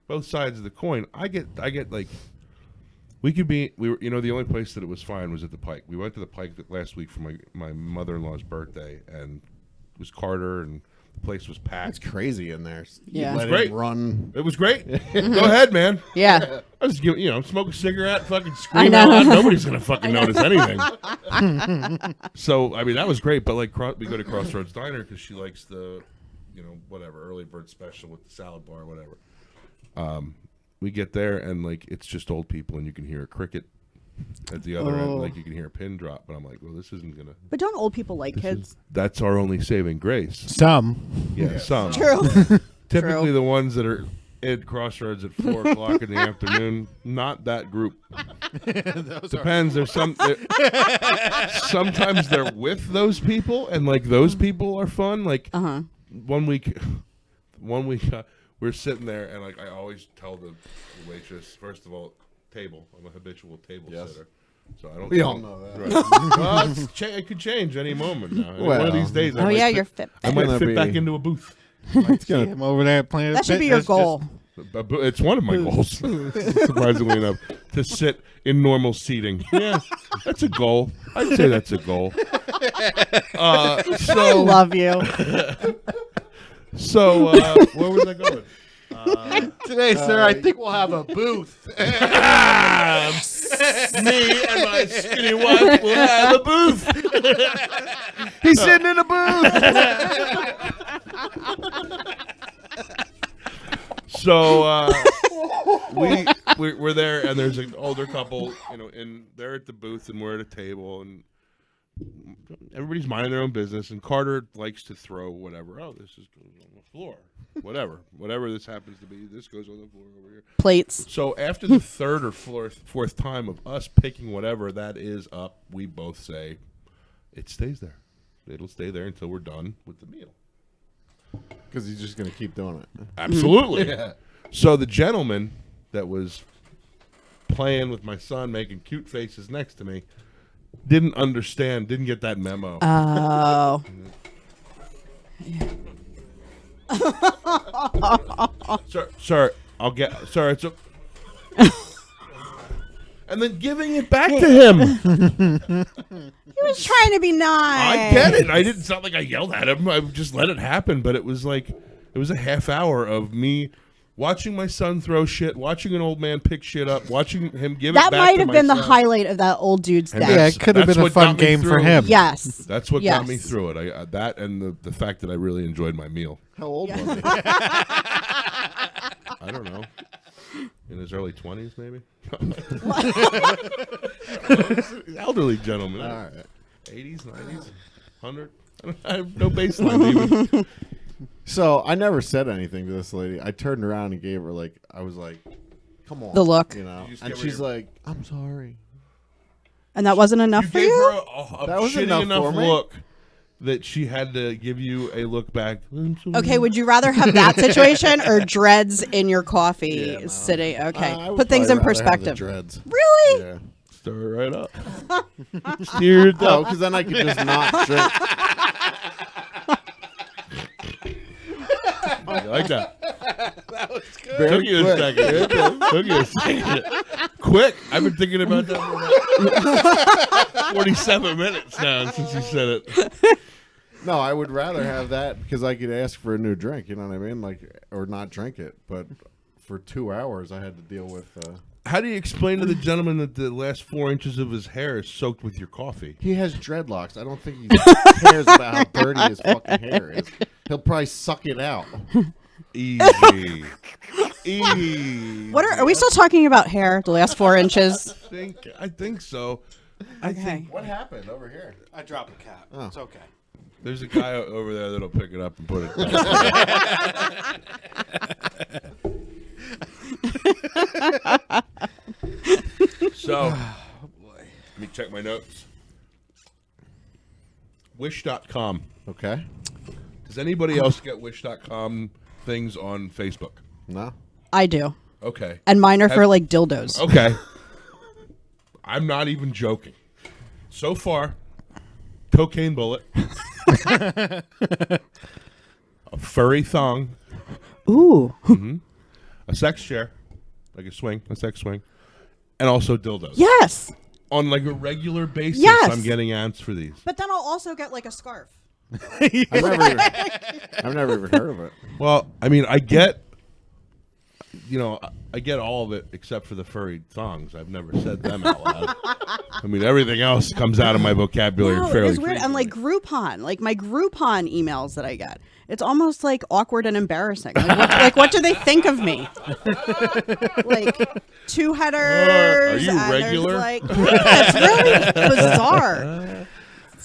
both sides of the coin. I get like. We were, the only place that it was fine was at the Pike. We went to the Pike last week for my mother-in-law's birthday, and it was Carter, and the place was That's packed. crazy in there. Yeah. You let It's great. him run. It was great. Go ahead, man. Yeah. I was, smoke a cigarette, fucking scream know. out loud. Nobody's gonna fucking notice anything. So I mean, that was great. But like, we go to Crossroads Diner because she likes the, whatever early bird special with the salad bar, or whatever. We get there and like it's just old people, and you can hear a cricket at the other end, like you can hear a pin drop. But I'm like, well, this isn't gonna. But don't old people like kids? That's our only saving grace. Some. Yeah, some. True. Typically, True. the ones that are at Crossroads at 4 o'clock in the afternoon, not that group. Depends. There's sometimes they're with those people, and like those people are fun. Like one week, we're sitting there, and like I always tell the waitress, first of all, table. I'm a habitual table sitter. So I don't. We all know that. Right. Well, it could change any moment now. One of these days, I might you're fit. I might gonna fit be- back into a booth. It's gonna Him over there playing. That should be your goal. It's one of my goals, surprisingly enough, to sit in normal seating. Yeah, that's a goal. I'd say that's a goal. I So, love you. where was I going? Today, sir, I think we'll have a booth. Me and my skinny wife will have a booth. He's sitting in a booth. So we're there, and there's an older couple, and they're at the booth, and we're at a table, and everybody's minding their own business. And Carter likes to throw whatever. Oh, this goes on the floor. Whatever this happens to be, this goes on the floor over here. Plates. So after the third or fourth time of us picking whatever that is up, we both say, it stays there. It'll stay there until we're done with the meal. because he's just gonna keep doing it. Absolutely. Yeah. So the gentleman that was playing with my son, making cute faces next to me, didn't get that memo. Oh. Sir, it's a... And then giving it back to him. He was trying to be nice. I get it. It's not like I yelled at him. I just let it happen. But it was a half hour of me watching my son throw shit, watching an old man pick shit up, watching him give it That back might to have my been the son. highlight of that old dude's And day. Yeah, it could have that's been a what fun got me game for through. him. Yes. That's what got me Yes. through it. That and the fact that I really enjoyed my meal. How old was he? I don't know. In his early 20s, maybe? Elderly gentleman. All right. 80s, 90s, 100? I have no baseline even. So I never said anything to this lady. I turned around and gave her I was like, "Come on," The look. You and just give her she's your- like, "I'm sorry." And that wasn't enough for gave you? her a That was shitty enough enough for me. look that she had to give you a look back. Okay, would you rather have that situation or dreads in your coffee Yeah, no. sitting? Okay, I would put things in probably rather have the perspective. dreads. Really? Yeah. Stir it right up. Steer it No, up. because then I could just not drink. I like that. Very Took you a quick. second. Took you a second. Quick. I've been thinking about that for about 47 minutes now since you said it. No, I would rather have that because I could ask for a new drink. You know what I mean? Or not drink it. But for 2 hours, I had to deal with. How do you explain to the gentleman that the last 4 inches of his hair is soaked with your coffee? He has dreadlocks. I don't think he cares about how dirty his fucking hair is. He'll probably suck it out. Easy. Easy. What are we still talking about hair? The last 4 inches? I think so. Okay. What happened over here? I dropped a cap. Oh. It's okay. There's a guy over there that'll pick it up and put it back. So, let me check my notes. Wish.com. Okay. Does anybody else get Wish.com things on Facebook? No. I do. Okay. And mine are for like dildos. Okay. I'm not even joking. So far, cocaine bullet, a furry thong, Ooh. a sex chair, like a sex swing, and also dildos. Yes. On like a regular basis, Yes. I'm getting ads for these. But then I'll also get like a scarf. I've never even heard of it. Well, I mean, I get all of it except for the furry thongs. I've never said them out loud. I mean, everything else comes out of my vocabulary No, fairly it is weird. And like Groupon, like my Groupon emails that I get, it's almost like awkward and embarrassing. Like, what do they think of me? Like 2 headers. Are you and there's, regular? Like, yeah, it's really bizarre.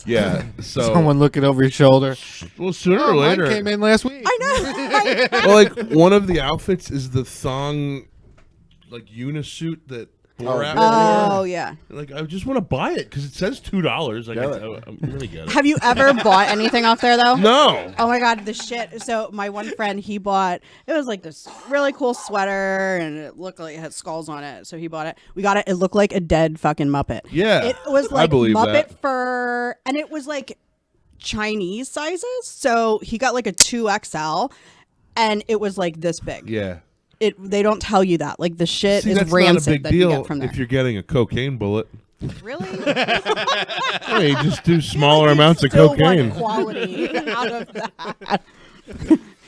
Yeah. So Someone looking over your shoulder. well, sooner or Mine later, came in last week. I know. well, like one of the outfits is the thong, like unisuit that Borat Oh wore. yeah. Like I just want to buy it because it says $2. Like Yeah. I'm really get it. Have you ever bought anything off there though? No. Oh my god, the shit. So my one friend, he bought, it was like this really cool sweater and it looked like it had skulls on it. So he bought it. We got it. It looked like a dead fucking Muppet. Yeah, It was I like believe Muppet that. fur and it was like Chinese sizes. So he got like a 2XL and it was like this big. Yeah. They don't tell you that. Like the shit See, is that's not a rancid big that you deal get from there. if you're getting a cocaine bullet. Really? Yeah, you just do smaller Like, you amounts of still want cocaine. quality out of that.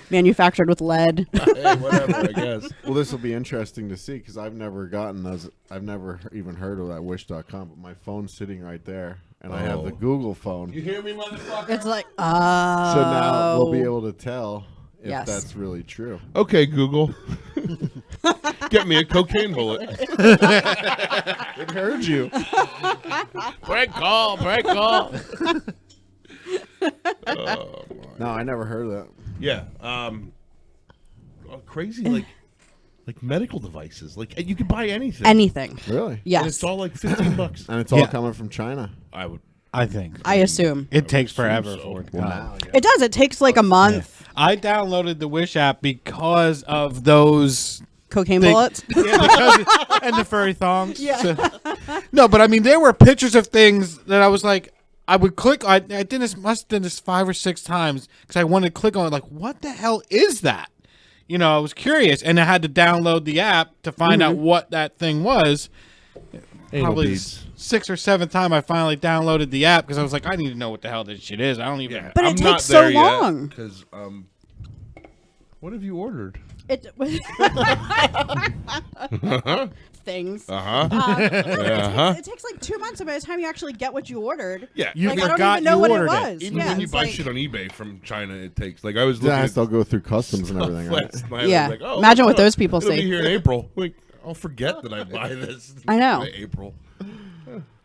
Manufactured with lead. Hey, whatever, I guess. Well, this will be interesting to see because I've never gotten those. I've never even heard of that Wish.com, but my phone's sitting right there, and I have the Google phone. You hear me, motherfucker? It's like, So now we'll be oh. able to tell if Yes. that's really true. Okay, Google. Get me a cocaine bullet. It heard you. Break call. No, I never heard of that. Yeah. Crazy like medical devices. Like you could buy anything. Anything. Really? And Yes. it's all like $15. And it's all Yeah. coming from China. I would. I think I assume. it takes assume forever so. for it to Well, come. now, yeah. It does. It takes like a month. I downloaded the Wish app because of those Cocaine thing- bullets. Yeah, because and the furry thongs. Yeah. So- no, but I mean, there were pictures of things that I was like, I would click. I did this, must have done this 5 or 6 times because I wanted to click on it. Like, what the hell is that? You know, I was curious, and I had to download the app to find out what that thing was. Anal Probably beads. 6th or 7th time I finally downloaded the app because I was like, I need to know what the hell this shit is. I don't even. Yeah, But it I'm takes not so there yet, long. Because what have you ordered? It things. It takes like 2 months by the time you actually get what you ordered. Yeah, You Like I don't forgot even know you what it ordered it. was. even Yeah, when you it's buy like- shit on eBay from China, it takes like I was looking That at has to go through customs and everything, right? last night. Yeah. I was like, oh, Imagine what no, those people it'll see. be here in April. Like, I'll forget that I buy this. I know. in April.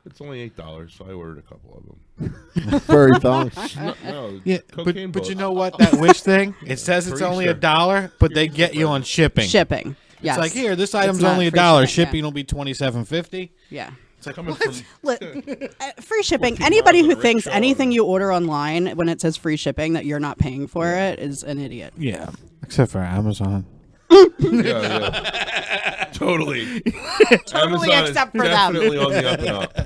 It's only $8, so I ordered a couple of them. Furry thongs. No, Yeah, cocaine but you bullets. know what? That Wish thing, it says it's Free only shipping. $1, but they get you on shipping. Shipping. Yes. It's like, here, this item's not only free $1. shipping, Shipping will be $27.50. Yeah. It's like coming from Free shipping. 14 Anybody miles who of a thinks rickshaw. anything you order online when it says free shipping that you're not paying for it is an idiot. Yeah, except for Amazon. yeah. Totally. Totally Amazon is except for them. definitely on the up and up.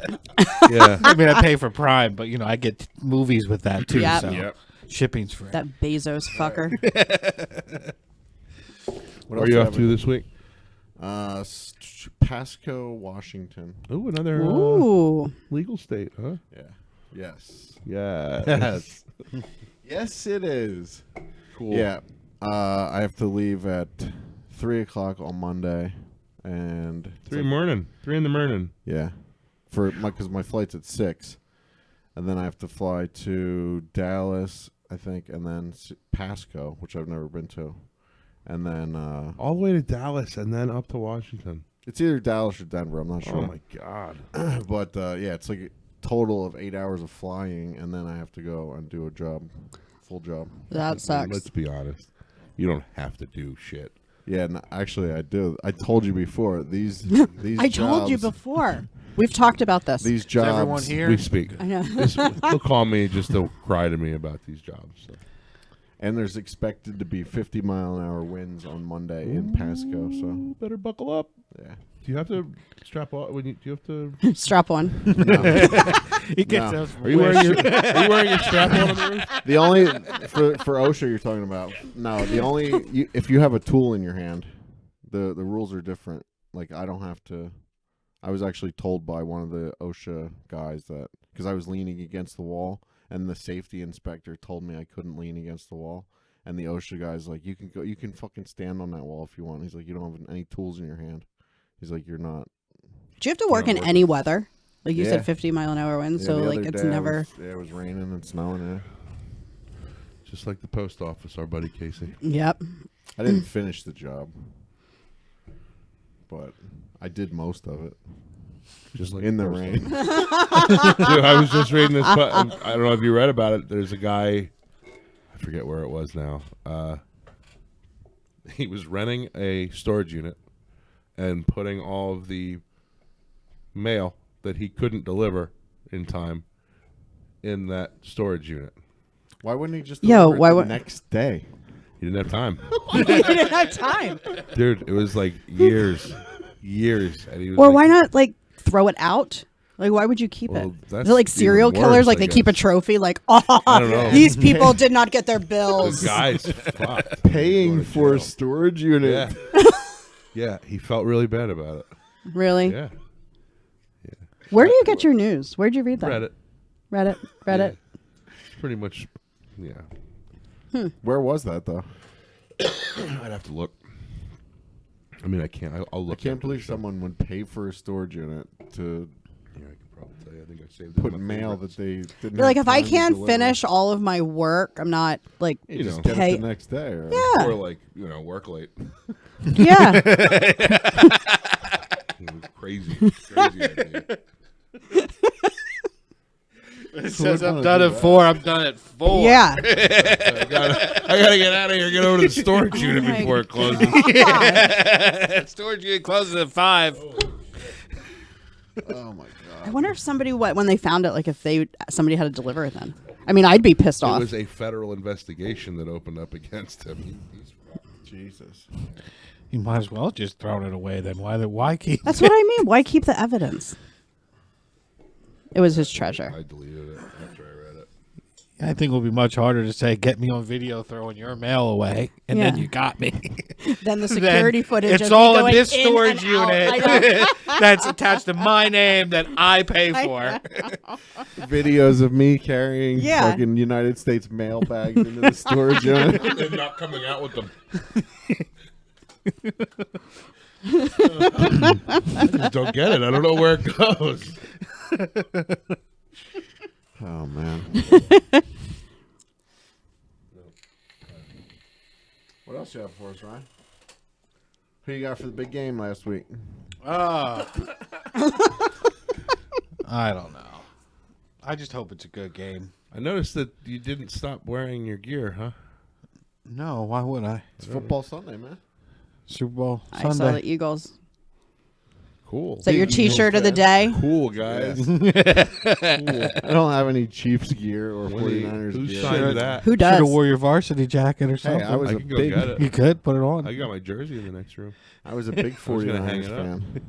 Yeah. I mean, I pay for Prime, but you know, I get movies with that too. Yep. So Yep. shipping's free. That Bezos fucker. What are you up to this week? Pasco, Washington. Ooh, another Ooh. legal state, huh? Yeah. Yes. Yes. Yes, it is. Cool. Yeah. I have to leave at 3 o'clock on Monday, and it's 3 in the morning. yeah, because my flight's at 6, and then I have to fly to Dallas, I think, and then Pasco, which I've never been to, and then All the way to Dallas and then up to Washington. it's either Dallas or Denver. I'm not sure. Oh my God. But yeah, it's like a total of 8 hours of flying, and then I have to go and do a job, full job. That sucks. Let's be honest. You don't have to do shit. Yeah, actually, I do. I told you before. These I told you jobs- before. We've talked about this. These Is jobs. everyone here? We speak. I know. He'll call me just to cry to me about these jobs. So. And there's expected to be 50-mile-an-hour winds on Monday in Pasco. So better buckle up. yeah. Do you have to strap on? Do you have to? Strap on. He gets No. those Are you wearing your strap on the roof? The only for OSHA you're talking about. No, the only if you have a tool in your hand, the rules are different. Like I don't have to. I was actually told by one of the OSHA guys that because I was leaning against the wall, and the safety inspector told me I couldn't lean against the wall, and the OSHA guy's like, you can fucking stand on that wall if you want. He's like, you don't have any tools in your hand. He's like, you're not. Do you have to work in any weather? Like you Yeah. said, 50-mile-an-hour winds. Yeah, So the like other it's day never. it was raining and snowing. Yeah. Just like the post office, our buddy Casey. Yep. I didn't finish the job, but I did most of it. Just like In the post rain. office. Dude, I was just reading this. I don't know if you read about it. There's a guy. I forget where it was now. He was renting a storage unit and putting all of the mail that he couldn't deliver in time in that storage unit. Why wouldn't he just Yo, deliver it why the would- next day? He didn't have time. You didn't have time. Dude, it was like years. And he was Or like, why not like throw it out? Like why would you keep Well, it? that's Is it like serial even killers? worse, Like I they keep a guess. trophy? Like oh, I don't know. these people did not get their The bills. guy's fucked. Paying Going to for a jail. storage unit. Yeah. Yeah, he felt really bad about it. Really? Yeah. Where do you get your news? Where'd you read that? Reddit. Reddit. Yeah. It's pretty much, yeah. Where was that though? I'd have to look. I mean, I can't. I'll look. I can't after believe the show. someone would pay for a storage unit to Yeah, I can probably tell you. I think I saved it put in my mail favorites. that they didn't. You're like, have if I time to can't deliver. finish all of my work, I'm not like you just know. get pay- it the next day. Or yeah, Or like, work late. yeah. Crazy idea. It says says I'm I'm done done at at 4. I'm done at 4. Yeah. I gotta get out of here. Get over to the storage unit my before it closes. Storage unit closes at 5. Oh my I god! wonder if somebody when they found it, like if somebody had to deliver it then. I mean, I'd be pissed It off. was a federal investigation that opened up against him. Jesus. You might as well just throw it away then. Why keep? That's what I mean. Why keep the evidence? It was his treasure. I deleted it after I read it. I think it will be much harder to say, "Get me on video throwing your mail away," and then Yeah. you got me. Then the security footage. It's of me all in going this in storage and out. unit I know. that's attached to my name that I pay for. Videos of me carrying Yeah. fucking United States mail bags into the storage unit. And not coming out with them. I just don't get it. I don't know where it goes. Oh man. What else you have for us, Ryan? Who you got for the big game last week? I don't know. I just hope it's a good game. I noticed that you didn't stop wearing your gear, huh? No, why would I? It's football Sunday, man. Super Bowl I saw Sunday. the Eagles. Cool. Is that your T-shirt of the day? Cool, guys. Cool. I don't have any Chiefs gear or 49ers Who gear. signed that? Who Should does? have wore your varsity jacket or Hey, something. I was I a can go big, get it. You could put it on. I got my jersey in the next room. I was a big was gonna hang 49ers it up. fan.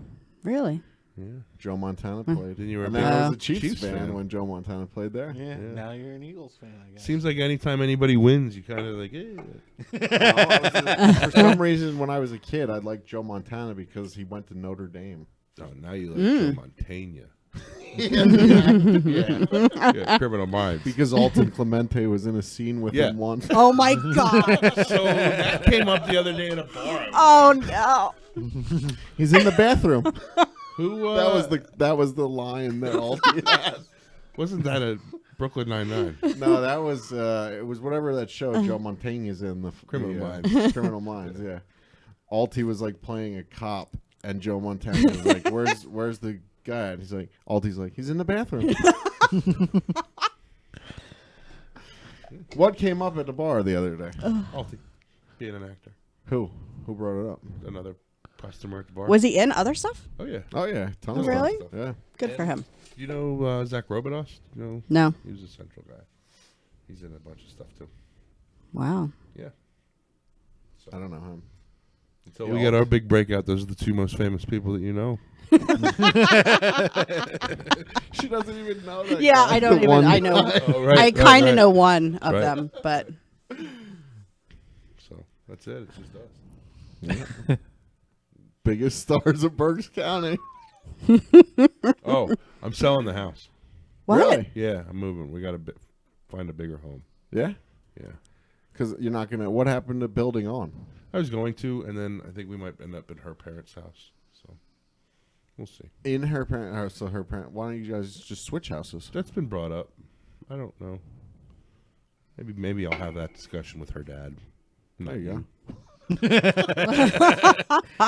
Really? Yeah. Joe Montana played. Then you were a And big then I was a Chiefs, Chiefs fan fan. when Joe Montana played there. Yeah, Yeah. now you're an Eagles fan, I guess. Seems like anytime anybody wins, you kind of like, For some reason, when I was a kid, I liked Joe Montana because he went to Notre Dame. Oh, now you like Joe Montana. Yeah, Criminal Minds. Because Alton Clemente was in a scene with Yeah. him once. Oh my god! So that came up the other day at a bar. Oh no! He's in the bathroom. Who That was the line that Alton had. wasn't that a Brooklyn Nine-Nine? No, that was it was whatever that show Joe Montana is in, the Criminal Minds. Criminal Minds, yeah. Alty was like playing a cop, and Joe Montana was like, "Where's the guy?" And he's like, Alty's like, "He's in the bathroom." What came up at the bar the other day? Alti, being an actor. Who brought it up? Another customer at the bar. Was he in other stuff? Oh yeah. Oh yeah, tons of Really? stuff. Yeah. Good for him. Do you know Zach Robidos? You know, No. he was a central guy. He's in a bunch of stuff too. Wow. Yeah. I don't know him. Until we get our big breakout, those are the two most famous people that you know. She doesn't even know that. Yeah, guy. I don't even. I know. Oh, right, I kind of right. know one of Right. them, but So that's it. It's just us. Biggest stars of Berks County. Oh, I'm selling the house. what? Really? Yeah, I'm moving. We got to find a bigger home. Yeah. Yeah. Because you're not gonna. What happened to building on? I was going to, and then I think we might end up in her parents' house. So we'll see. In her parent house. So her parent. Why don't you guys just switch houses? That's been brought up. I don't know. Maybe I'll have that discussion with her dad. There you go.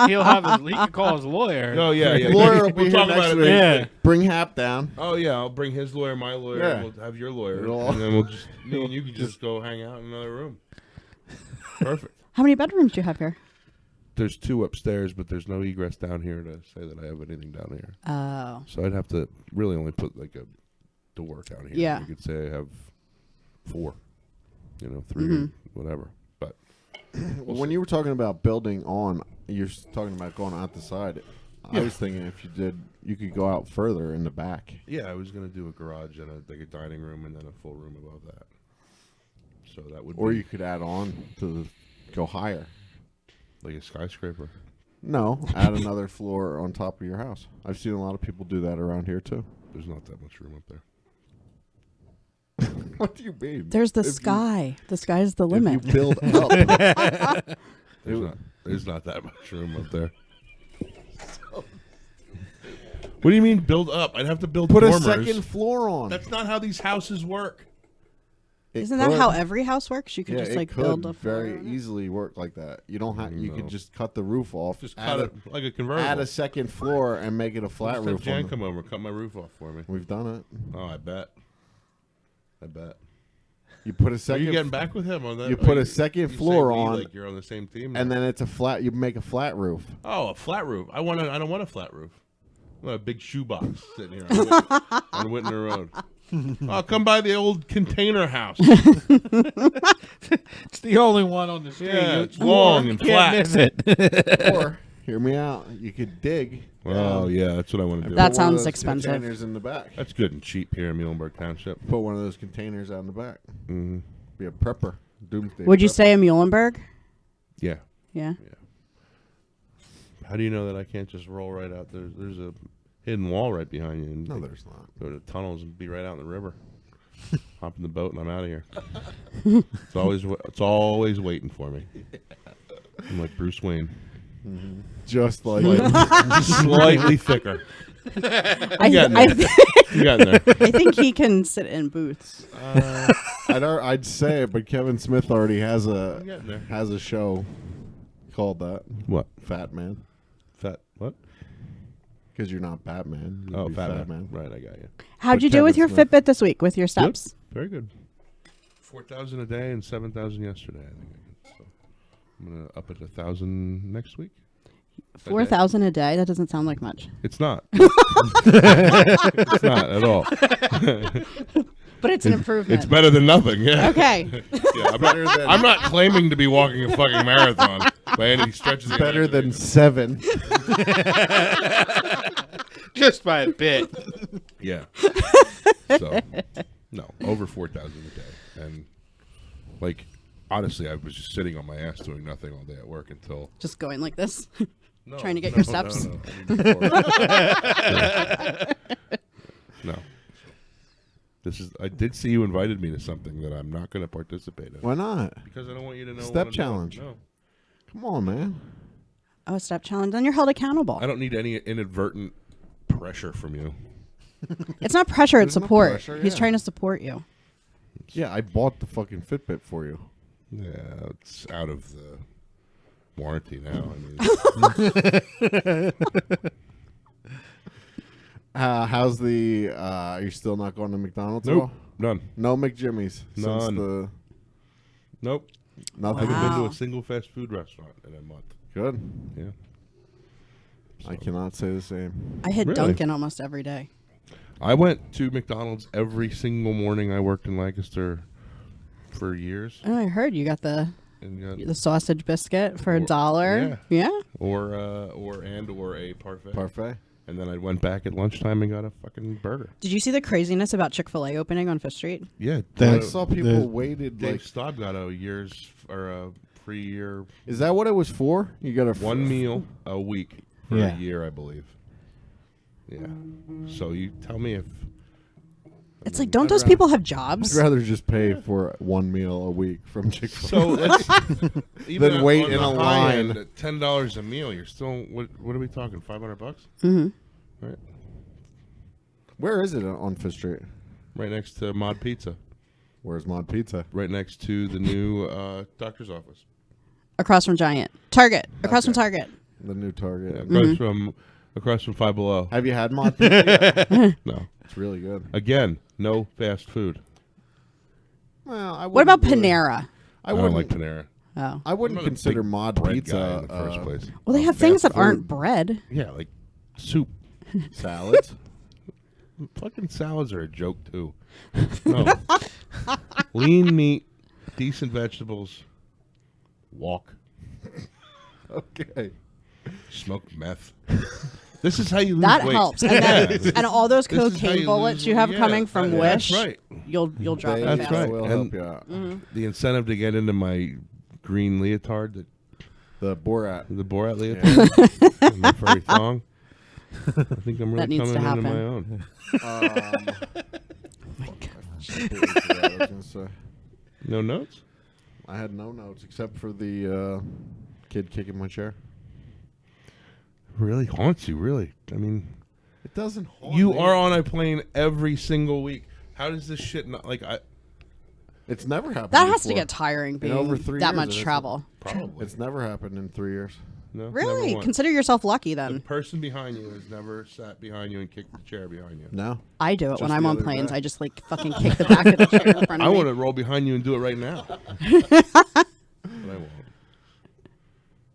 He'll have he can call his lawyer. Oh yeah, yeah. Lawyer will be we'll here talk next about it week. next week. Bring Hap down. Oh yeah, I'll bring his lawyer, my lawyer, Yeah. and we'll have your lawyer, It'll- and then we'll just me and you can just go hang out in another room. Perfect. How many bedrooms do you have here? There's 2 upstairs, but there's no egress down here to say that I have anything down here. Oh. So I'd have to really only put like a door down here. Yeah. You could say I have 4. 3, Mm-hmm. whatever. But When you were talking about building on, you're talking about going out the side. I was thinking if you did, you could go out further in the back. yeah, I was gonna do a garage and a dining room and then a full room above that. So that would Or be you could add on to go higher. like a skyscraper. No, add another floor on top of your house. I've seen a lot of people do that around here too. There's not that much room up there. What do you mean? There's the If you- sky. The sky's the If limit. you build up, There's not that much room up there. What do you mean build up? I'd have to build put a dormers. second floor on. That's not how these houses work. It Isn't that could. how every house works? You could Yeah, just it like could build a very floor. easily work like that. You don't have. You No. could just cut the roof off. Just add cut it like a convertible. Add a second floor and make it a flat Just have roof. Jan On come over, cut my roof off for me. We've done it. Oh, I bet. You put a Are second. you getting back with him on that? You Are put a second you floor say me on, like you're on the same team. and now? then it's a flat. You make a flat roof. Oh, a flat roof. I don't want a flat roof. I want a big shoebox sitting here on Whitner Road. Oh, come by the old container house. It's the only one on the street. Yeah, it's long and Can't flat. miss it. Or hear me out. You could dig. Oh yeah, that's what I want to do. That Put one of sounds those expensive. Containers in the back. That's good and cheap here in Muhlenberg Township. Put one of those containers out in the back. Mm-hmm. Be a prepper. Doomsday. Would you prepper. stay in Muhlenberg? Yeah. Yeah. How do you know that I can't just roll right out? There's a hidden wall right behind you. And No, there's not. go to the tunnels and be right out in the river. Hop in the boat and I'm out of here. It's always waiting for me. I'm like Bruce Wayne, Just like slightly thicker. I, getting I, there. th- You got in there. I think he can sit in booths. I'd say it, but Kevin Smith already has I'm getting there. a show called that What? Fat Man. Fat? What? Because you're not Batman. You'd Oh, be fat man. Right, I got you. How'd But you do with Kevin your Smith. Fitbit this week with your steps? Very good. 4,000 a day and 7,000 yesterday. I think. So I'm gonna up it 1,000 next week. 4,000 a day? That doesn't sound like much. It's not. It's not at all. But it's an improvement. It's better than nothing. Yeah. Okay. Yeah, I'm not claiming to be walking a fucking marathon by any stretch of the better than imagination. 7. Just by a bit. Yeah. So, no, over 4,000 a day. And, like, honestly, I was just sitting on my ass doing nothing all day at work until... Just going like this. No, Trying to get your steps. No. I mean, before. No. I did see you invited me to something that I'm not going to participate in. Why not? Because I don't want you to know Step what I'm challenge. doing. No. Come on, man. Oh, a step challenge. Then you're held accountable. I don't need any inadvertent pressure from you. It's not pressure, it's There's no support. pressure, He's yeah. trying to support you. Yeah, I bought the fucking Fitbit for you. Yeah, it's out of the warranty now. How's the? Are you still not going to McDonald's at Nope, all? none. No McJimmy's. None. Since the Nope. I nothing. haven't been to Wow. a single fast food restaurant in a month. Good. Yeah. I cannot say the same. I hit Really? Dunkin' almost every day. I went to McDonald's every single morning I worked in Lancaster for years. Oh, I heard you got the And sausage biscuit for Or- $1. Yeah. or a parfait. Parfait. And then I went back at lunchtime and got a fucking burger. Did you see the craziness about Chick-fil-A opening on Fifth Street? Yeah, I saw people waited Dave like. Staub got a 3-year Is that what it was for? You got a one meal a week for Yeah. a year, I believe. Yeah. So you tell me if It's like, don't those people have jobs? I'd rather just pay for one meal a week from Chick-fil-A. so. Let's even Then wait on in the a high line. end, at $10 a meal. You're still what are we talking? $500? Mm-hmm. Right. Where is it on Fifth Street? Right next to Mod Pizza. Where's Mod Pizza? Right next to the new doctor's office. Across from Giant. Target. Across from Target. The new Target. Yeah, across from Five Below. Have you had Mod Pizza yet? No. It's really good. Again, no fast food. Well, I What about wouldn't do it. Panera? I wouldn't don't like Panera. Oh. I wouldn't I'm not a consider big Mod bread Pizza guy in the first place. Well, they have fast things that food. aren't bread. Yeah, like soup. salads. Fucking salads are a joke too. No. Lean meat, decent vegetables, walk, Okay. smoke meth. This is how you lose That weight. helps. And, and all those This is how cocaine you bullets lose you have weight. coming Yeah, from that's Wish, right. you'll drop They it That's fast. right. will And- help you out. The incentive to get into my green leotard, The Borat. the Borat leotard, and my furry thong. I think I'm really That needs coming to into my happen. own. Oh my God. I was gonna say. No notes? I had no notes except for the kid kicking my chair. Really haunts you, really. I mean, It doesn't haunt you me. are on a plane every single week. How does this shit not like? It's never happened. That has to before. get tiring being over 3 that years, much it isn't. travel. Probably. It's never happened in 3 years. No, Really? never once. Consider yourself lucky The then. person behind you has never sat behind you and kicked the chair behind you. No. I do it Just when the I'm on other planes. day. I just like fucking kick the back of the chair in front I of want me. to roll behind you and do it right now. But I won't.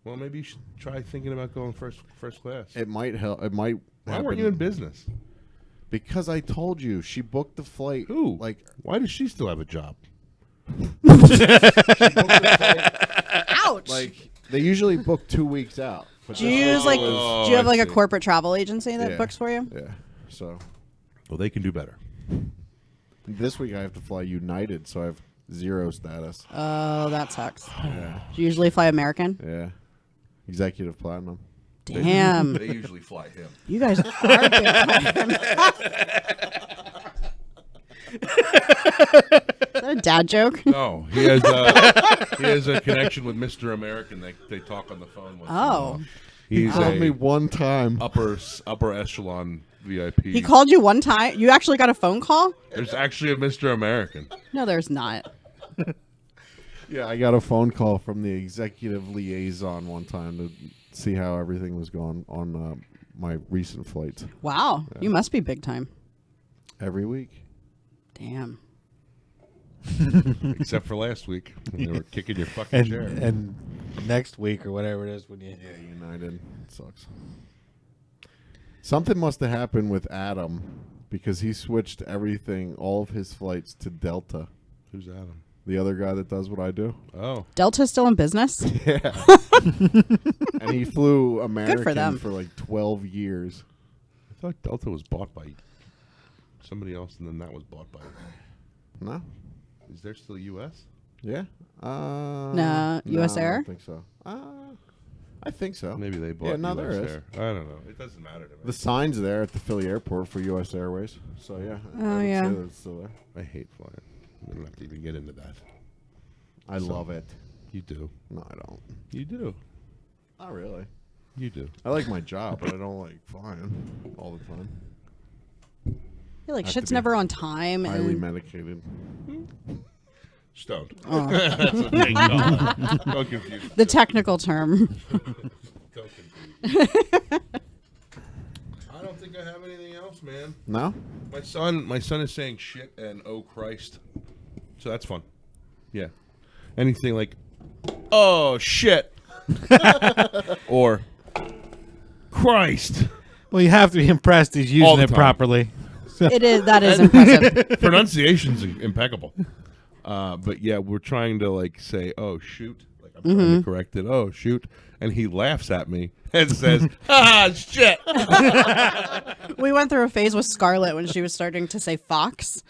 Well, maybe you should try thinking about going first class. It might help. It might. Why happen. weren't you in business? Because I told you she booked the flight. Who? Like Why does she still have a job? Ouch! like they usually book 2 weeks out. But do you this use week like? was- Do you have I like a see. corporate travel agency that Yeah. books for you? Yeah. So Well, they can do better. this week I have to fly United, so I have 0 status. Oh, that sucks. Yeah. Do you usually fly American? Yeah. Executive platinum. Damn, They usually fly him. you guys are big time. Is that a dad joke? No, he has a connection with Mr. American. They talk on the phone. Once in a Oh. while. He's Told me a one time. upper echelon VIP. He called you one time. You actually got a phone call? There's actually a Mr. American. No, there's not. Yeah, I got a phone call from the executive liaison one time to see how everything was going on my recent flights. Wow, you must be big time. Every week. Damn. Except for last week when they were kicking your fucking chair. And next week or whatever it is when you Yeah, United. It sucks. Something must have happened with Adam because he switched everything, all of his flights to Delta. Who's Adam? The other guy that does what I do. Oh, Delta's still in business? Yeah. And he flew American them. for like 12 years. I thought Delta was bought by somebody else, and then that was bought by. No? Is there still U.S.? Yeah? No, US I Air? don't think so. I think so. Maybe they bought. Yeah, no, US there is. Air. I don't know. It doesn't matter to me. The sign's there at the Philly airport for U.S. Airways. So, yeah. Oh, I would yeah. say that it's still there. I hate flying. We don't have to even get into that. I love it. You do. No, I don't. You do. Not really. You do. I like my job, but I don't like flying all the time. Yeah, like Have shit's to be never on time. Highly And medicated. Stoned. Oh. That's what they call it. Don't confuse it. the technical term. Don't confuse it. I don't think I have anything else, man. No? My son is saying shit and oh Christ. So that's fun. Yeah. Anything like oh shit or Christ. Well, you have to be impressed he's All using the it time. properly. That is impressive. Pronunciation's impeccable. But yeah, we're trying to like say, "Oh shoot!" Like I'm trying to correct it. Oh shoot! And he laughs at me and says, "Ah shit!" We went through a phase with Scarlett when she was starting to say fox,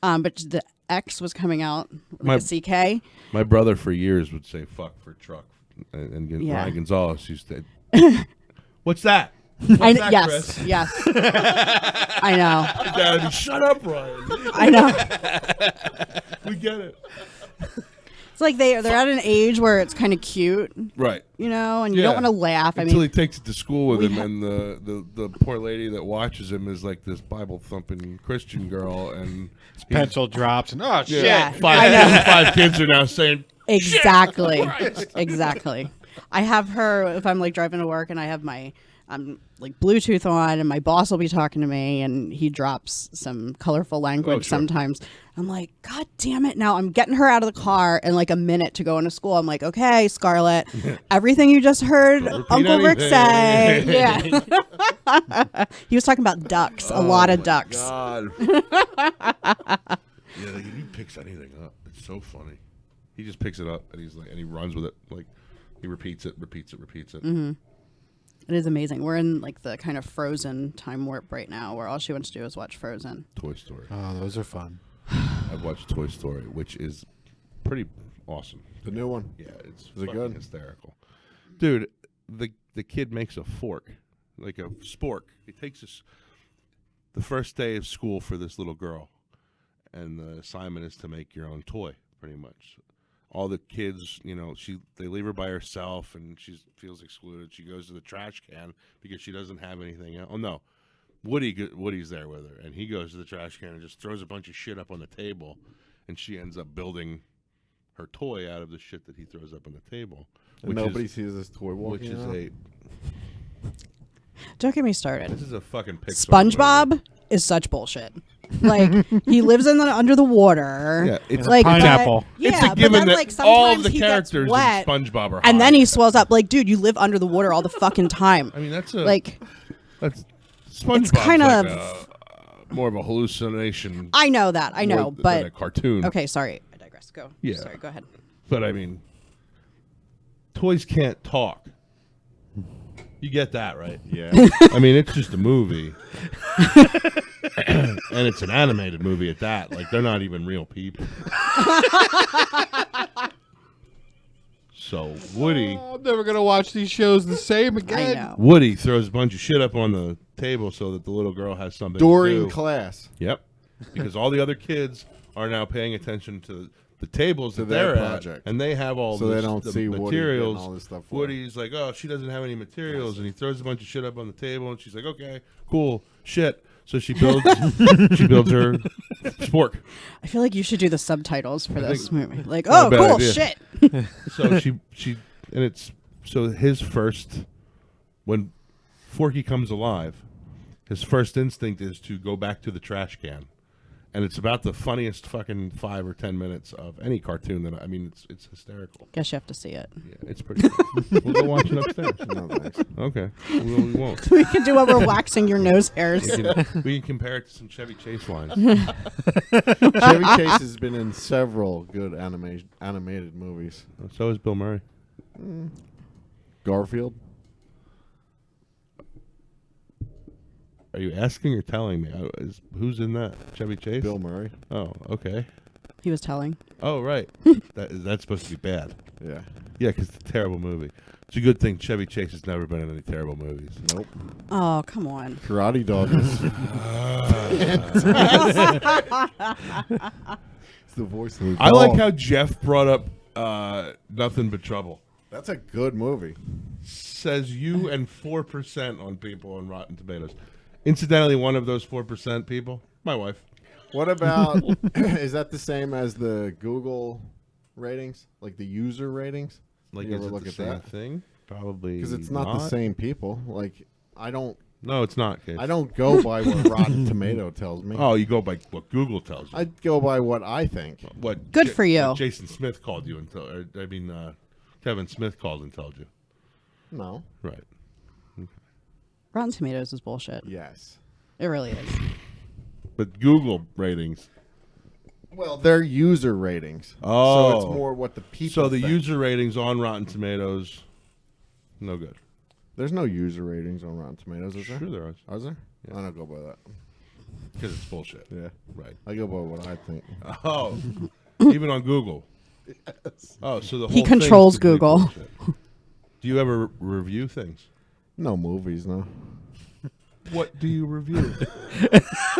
but the X was coming out like a CK. My brother for years would say "fuck" for truck, and Yeah. Ryan Gonzalez used to. What's that? What's that, Yes, Chris? yes. I know. Daddy, shut up, Ryan. I know. We get it. It's like they're at an age where it's kind of cute, Right. you know, and you don't want to laugh. I Until mean, he takes it to school with him, and the poor lady that watches him is like this Bible thumping Christian girl, and Pencil drops and oh shit. Yeah. five kids are now saying exactly, exactly. I have her if I'm like driving to work and I have my like Bluetooth on, and my boss will be talking to me, and he drops some colorful language sometimes. I'm like, God damn it! Now I'm getting her out of the car in like a minute to go into school. I'm like, okay, Scarlett, everything you just heard Uncle Rick say. Yeah, he was talking about ducks, a lot of ducks. God. Yeah, he picks anything up. It's so funny. He just picks it up and he runs with it. Like he repeats it. Mm-hmm. It is amazing. We're in like the kind of Frozen time warp right now, where all she wants to do is watch Frozen. Toy Story. Oh, those are fun. I've watched Toy Story, which is pretty awesome. The new one. Yeah, it's Is it fucking good? hysterical. Dude, the kid makes a fork, like a spork. He takes the first day of school for this little girl, and the assignment is to make your own toy, pretty much. All the kids, you know, they leave her by herself, and she feels excluded. She goes to the trash can because she doesn't have anything else. Oh, no. Woody's there with her, and he goes to the trash can and just throws a bunch of shit up on the table, and she ends up building her toy out of the shit that he throws up on the table. And nobody sees this toy walking Which is out? Don't get me started. This is a fucking Pixar SpongeBob movie. is such bullshit. Like he lives under the water. Yeah, it's like pineapple. Yeah, it's a but given then, that like, all sometimes of the he gets characters in wet, SpongeBob are and then hot. he swells up. Like, dude, you live under the water all the fucking time. I mean, that's SpongeBob's kind like of more of a hallucination. I know that. I know, than but a cartoon. okay, sorry, I digress. Go. Yeah. Sorry, go ahead. But I mean, toys can't talk. You get that, right? Yeah. I mean, it's just a movie. And it's an animated movie at that. Like, they're not even real people. So, Woody... Oh, I'm never going to watch these shows the same again. I know. Woody throws a bunch of shit up on the table so that the little girl has something During to do. class. Yep. Because all the other kids are now paying attention to the tables To that their they're project. at, and they have all So this, they don't the see Woody materials. getting all this stuff for her. Woody's like, oh, she doesn't have any materials, and he throws a bunch of shit up on the table, and she's like, okay, cool, shit. So she builds her spork. I feel like you should do the subtitles for this movie. Like, Not a oh, bad cool, idea. shit. So she and it's so his first when Forky comes alive, his first instinct is to go back to the trash can. And it's about the funniest fucking 5 or 10 minutes of any cartoon that I mean it's hysterical. Guess you have to see it. Yeah, it's pretty good. We'll go watch it upstairs. No, thanks. Okay. We won't. We can do what we're waxing your nose hairs. We can compare it to some Chevy Chase lines. Chevy Chase has been in several good animated movies. So is Bill Murray. Garfield. Are you asking or telling me? Who's in that? Chevy Chase? Bill Murray. Oh, okay. He was telling. Oh, right. That's supposed to be bad. Yeah. Yeah, because it's a terrible movie. It's a good thing Chevy Chase has never been in any terrible movies. Nope. Oh, come on. Karate Dog is. It's the voice of the I like dog. how Jeff brought up Nothing But Trouble. That's a good movie. Says you and 4% on people on Rotten Tomatoes. Incidentally, one of those 4% people, my wife. What about? Is that the same as the Google ratings, like the user ratings? Like, You is ever it look the at same that? thing? Probably Because it's not the same people. Like I don't No, it's not. Case. go by what Rotten Tomato tells me. Oh, you go by what Google tells you. I go by what I think. What Good for you. what Jason Smith called you and Kevin Smith called and told you. No. Right. Rotten Tomatoes is bullshit. Yes. It really is. But Google ratings, Well, they're user ratings. Oh. So it's more what the people So the think. user ratings on Rotten Tomatoes, no good. There's no user ratings on Rotten Tomatoes, is there? Sure there is. Is there? Yeah. I don't go by that. Because it's bullshit. Yeah. Right. I go by what I think. Oh. Even on Google. Yes. Oh, so the whole He thing's controls complete Google. bullshit. Do you ever review things? No movies, no. What do you review?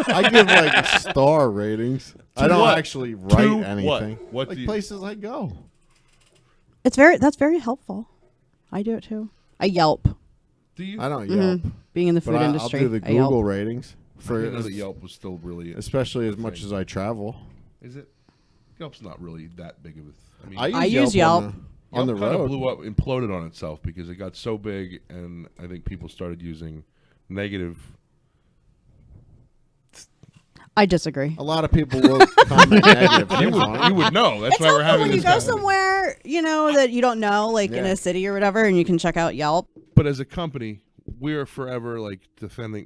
I give like star ratings. I don't what? actually write To what? anything. What like do you- places I go. That's very helpful. I do it too. I Yelp. Do you? I don't Yelp, Being in the food but industry, I'll do the I Yelp. Google ratings I for didn't know that Yelp was still really, especially as much as I travel. is it? Yelp's not really that big of a. I mean, I use Yelp. On the Yelp kind of road. blew up, imploded on itself because it got so big, and I think people started using negative. I disagree. A lot of people will comment negative things on it. You would know. That's It's why we're helpful having when you this go conversation. somewhere, that you don't know, like in Yeah. a city or whatever, and you can check out Yelp. But as a company, we're forever like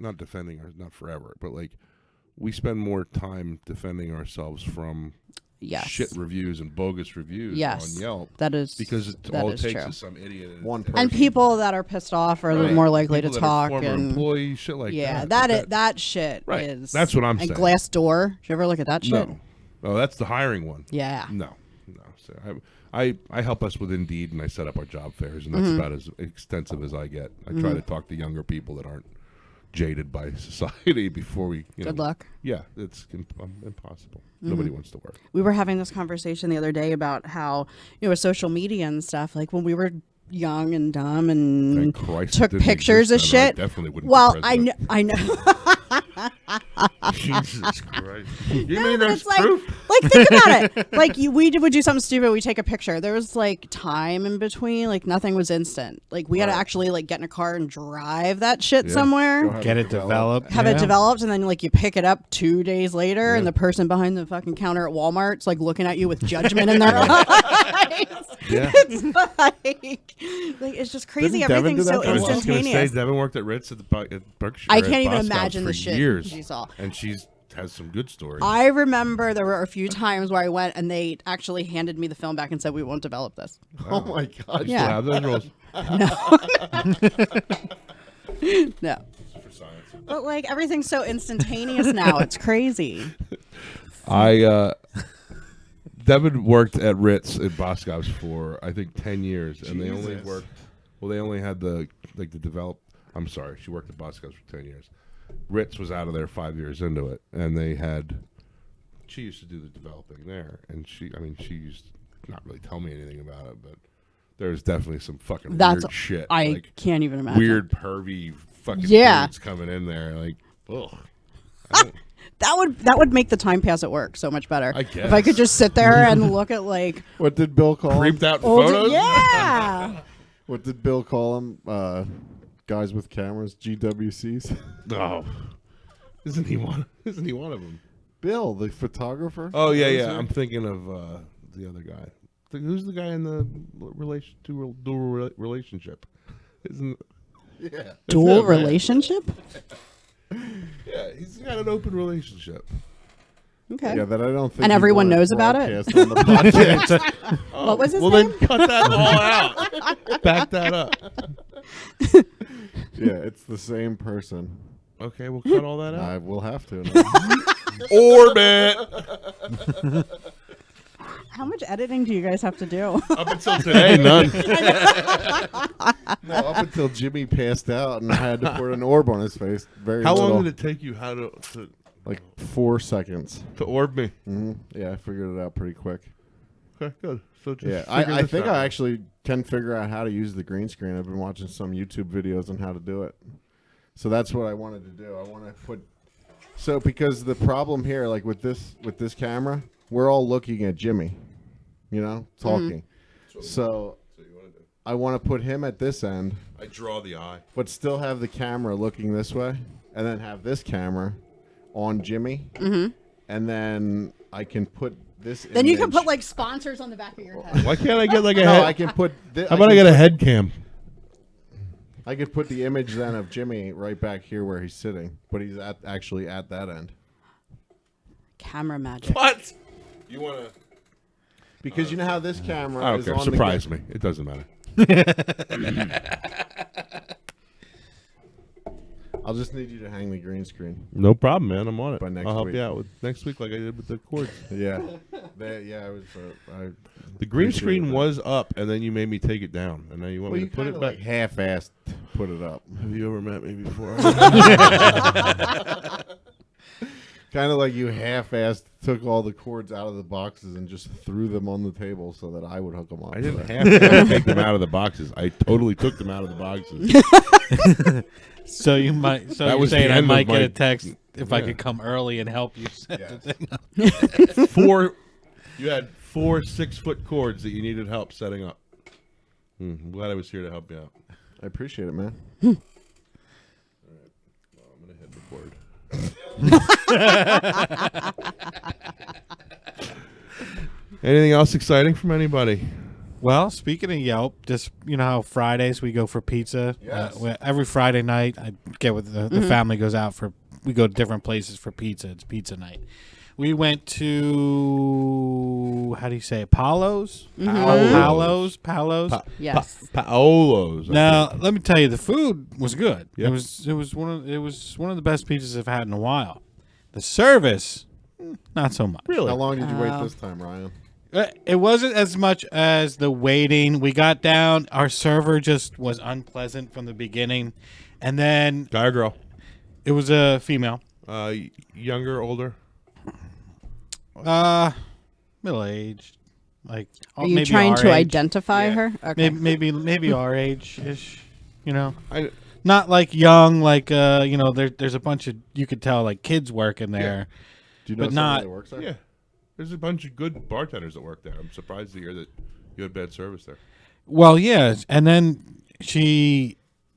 not forever, but like we spend more time defending ourselves from Yes. shit reviews and bogus reviews Yes. on Yelp That is because that all it is takes true. is some idiot One and- person. And people that are pissed off are Right. more likely to People that are talk. former And employees, shit like yeah, that. that shit Right. is. That's what I'm and saying. Glassdoor. Did you ever look at that shit? No, oh, that's the hiring one. Yeah. No. So I help us with Indeed, and I set up our job fairs, and that's Mm-hmm. about as extensive as I get. I try to talk to younger people that aren't jaded by society before we. Good luck. Yeah, it's impossible. Nobody wants to work. We were having this conversation the other day about how with social media and stuff, like when we were young and dumb and Thank Christ it took didn't pictures of exist then, or I shit. definitely wouldn't. Well, be I know. Jesus Christ! You No, mean but there's it's like, proof? like think about it. Like we would do something stupid, we take a picture. There was like time in between. Like nothing was instant. Like we had to actually like get in a car and drive that shit Yeah. somewhere. Go ahead Get and it developed. Have it yeah. developed, and then like you pick it up 2 days later, and Yeah. the person behind the fucking counter at Walmart's like looking at you with judgment in their eyes. Yeah. It's like it's just crazy. Didn't Devin Everything's do so that I was just gonna say, instantaneous. Devin worked at Ritz at Berkshire. I at can't even Boscov's imagine for the shit years, she saw. and she's has some good stories. I remember there were a few times where I went and they actually handed me the film back and said, "We won't develop this." Oh my god. Yeah. Have those rules No, for science. but like everything's so instantaneous now. It's crazy. Devin worked at Ritz at Boscov's for I think 10 years, and they only Jesus. worked. Well, they only had the develop. I'm sorry, she worked at Boscov's for 10 years. Ritz was out of there 5 years into it, and they had. She used to do the developing there, and she used to not really tell me anything about it, but there's definitely some fucking That's weird shit. I like can't even imagine. weird pervy fucking Yeah. dudes coming in there, like ugh. That would make the time pass at work so much better. I If I could guess. just sit there and look at like What did Bill call Creeped him? out old, photos. yeah. What did Bill call him? Guys with cameras, GWCs. Oh, isn't he one? Isn't he one of them? Bill, the photographer. Oh yeah, Was yeah. there? I'm thinking of the other guy. Who's the guy in the dual relationship? Isn't Yeah. Dual man. relationship? yeah? He's got an open relationship. Okay. Yeah, that I don't think. And he everyone wanted knows about it? broadcast on the podcast. What was his well, name? then cut that all out. Back that up. Yeah, it's the same person. Okay, we'll cut all that I out. will have to. Orbit. How much editing do you guys have to do? Up until today, none. No, up until Jimmy passed out and I had to put an orb on his face. Very How little. long did it take you? How to Like 4 seconds. orb me? Yeah, I figured it out pretty quick. Okay, good. So just Yeah, figure I this think out. I actually can figure out how to use the green screen. I've been watching some YouTube videos on how to do it. So that's what I wanted to do. I want to put. So because the problem here, like with this camera, we're all looking at Jimmy, talking. So I want to put him at this end, I draw the eye. but still have the camera looking this way, and then have this camera on Jimmy, and then I can put this. Then you can image- put like sponsors on the back of your head. Why can't I get like a No, head? I can put. How about I get a head cam? I could put the image then of Jimmy right back here where he's sitting, but he's actually at that end. Camera magic. What? You want to? Because you know how this camera I don't is care. on Surprise me. It doesn't matter. I'll just need you to hang the green screen. No problem, man. I'm on it. By next I'll help week. you out with next week, like I did with the cords. Yeah. I was. The green Appreciate screen that. was up, and then you made me take it down, and now you want Well, me you to put kind it of back. like half-assed put it up. Have you ever met me before? Kind of like you half-assed took all the cords out of the boxes and just threw them on the table so that I would hook them up. I didn't have to take them out of the boxes. I totally took them out of the boxes. So you might. So That you're was the saying I end of might get my- a text if I Yeah. could come early and help you set the Yes. thing up. You had 4 6-foot cords that you needed help setting up. I'm glad I was here to help you out. I appreciate it, man. Well, I'm gonna hit record. Anything else exciting from anybody? Well, speaking of Yelp, just you know how Fridays we go for pizza. Yes. Every Friday night, I get with the family goes out for. We go to different places for pizza. It's pizza night. We went to how do you say it? Paolo's? Paolo's. Yes. Paolo's. Now, let me tell you, the food was good. Yep. It was one of the best pizzas I've had in a while. The service, not so much. Really? How long did you wait Oh. this time, Ryan? It wasn't as much as the waiting. We got down. Our server just was unpleasant from the beginning, and then Guy or girl? it was a female, Younger, older? middle aged, like Are you maybe trying our to age. identify Yeah. her? Okay. Maybe our age ish. You know, I not like young. Like you know, there's a bunch of you could tell like kids working there. Do you know But somebody not- that works there? yeah. There's a bunch of good bartenders that work there. I'm surprised to hear that you had bad service there. Well, yeah, and then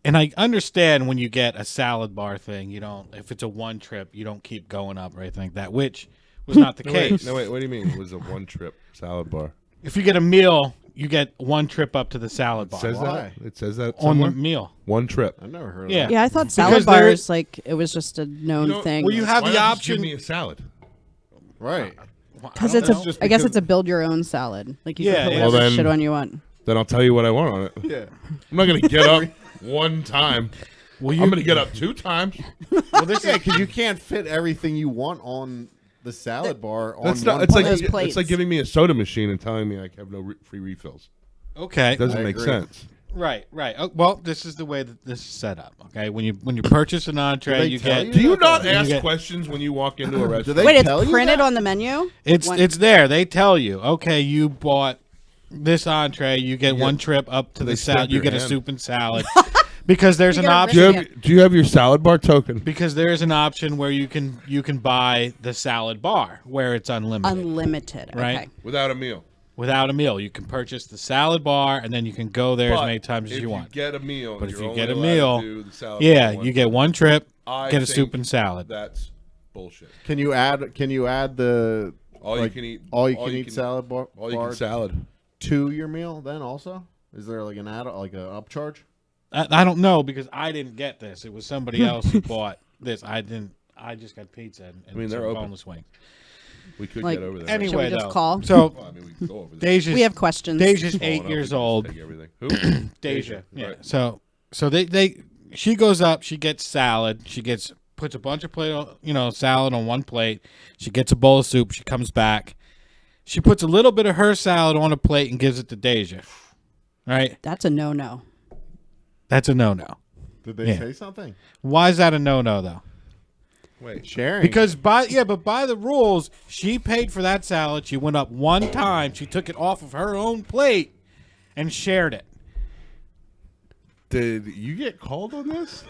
and I understand when you get a salad bar thing, you don't. If it's a one trip, you don't keep going up or anything like that, which was not the case. No, wait. What do you mean? It was a one-trip salad bar? If you get a meal, you get one trip up to the salad bar Says Why? that? It says that on somewhere? the meal. One trip. I've never heard of Yeah. that. Yeah, I thought Because salad there- bars like it was just a known You know, thing. Well, you have Why the not just option. give me a salad. Right. Because I it's don't a. know. Just I guess because- it's a build your own salad. Like you Yeah, can put yeah. whatever Well, then- shit on you want. Then I'll tell you what I want on it. Yeah. I'm not going to get up one time. Well, I'm going to get up 2 times. Well, this is because you can't fit everything you want on the salad bar. That's on not. one It's like those it's plates. like giving me a soda machine and telling me I have no free refills. Okay. It doesn't I make agree. sense. Right. Oh, well, this is the way that this is set up. Okay. When you purchase an entree, they you tell get Do you not You ask get- questions when you walk into a Do restaurant? they Wait, tell it's you printed that? on the menu. it's When- it's there. They tell you, okay, you bought this entree, you get one trip up to They the stamp salad. You your get a hand. soup and salad because there's You an get a option. receipt. Do you have your salad bar token? Because there is an option where you can buy the salad bar where it's unlimited, Unlimited. Right. Okay. Without a meal. without a meal. You can purchase the salad bar and then you can go there as But many times as if you want. get a meal, But if you're you only get a allowed meal, to do the salad Yeah, bar you get one trip, I get a think soup and salad. That's bullshit. Can you add the All like, you can eat. all you can eat salad bar, All you can salad. to your meal? Then also, is there like an add like a upcharge? I don't know because I didn't get this. It was somebody else who bought this. I didn't. I just got pizza and mean, they're some open. boneless wings. We could Like, get over there. Anyway, Should we just though, call? So Well, I mean, we can go over there. Deja's, We have questions. Deja's Small 8 enough we years can just old. take everything. Who? Deja. Yeah. Right. So she goes up. She gets salad. Puts a bunch of salad on one plate. She gets a bowl of soup. She comes back. She puts a little bit of her salad on a plate and gives it to Deja. Right? That's a no-no. That's a no-no. Did they Yeah. say something? Why is that a no-no though? Wait. Sharing Because by the rules, she paid for that salad. She went up one time. She took it off of her own plate and shared it. Did you get called on this?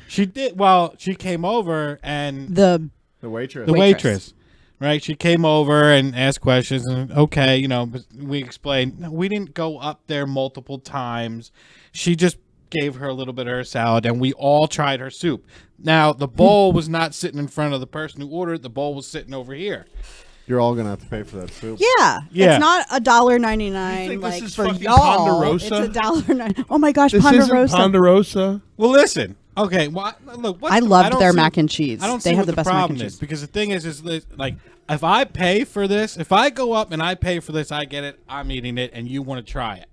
She did. Well, she came over and The the waitress. the Waitress. waitress, right? She came over and asked questions, and okay, but we explained no, we didn't go up there multiple times. She just gave her a little bit of her salad, and we all tried her soup. Now the bowl was not sitting in front of the person who ordered. The bowl was sitting over here. You're all gonna have to pay for that soup. yeah, Yeah. it's not $1.99 You think this like is for fucking y'all. Ponderosa? It's $1.99. Oh my gosh, This Ponderosa. isn't Ponderosa. Well, listen, Okay, well, look, I loved their mac and cheese. I don't They see have what the best problem mac and is cheese. because the thing is like if I pay for this, if I go up and I pay for this, I get it, I'm eating it, and you want to try it.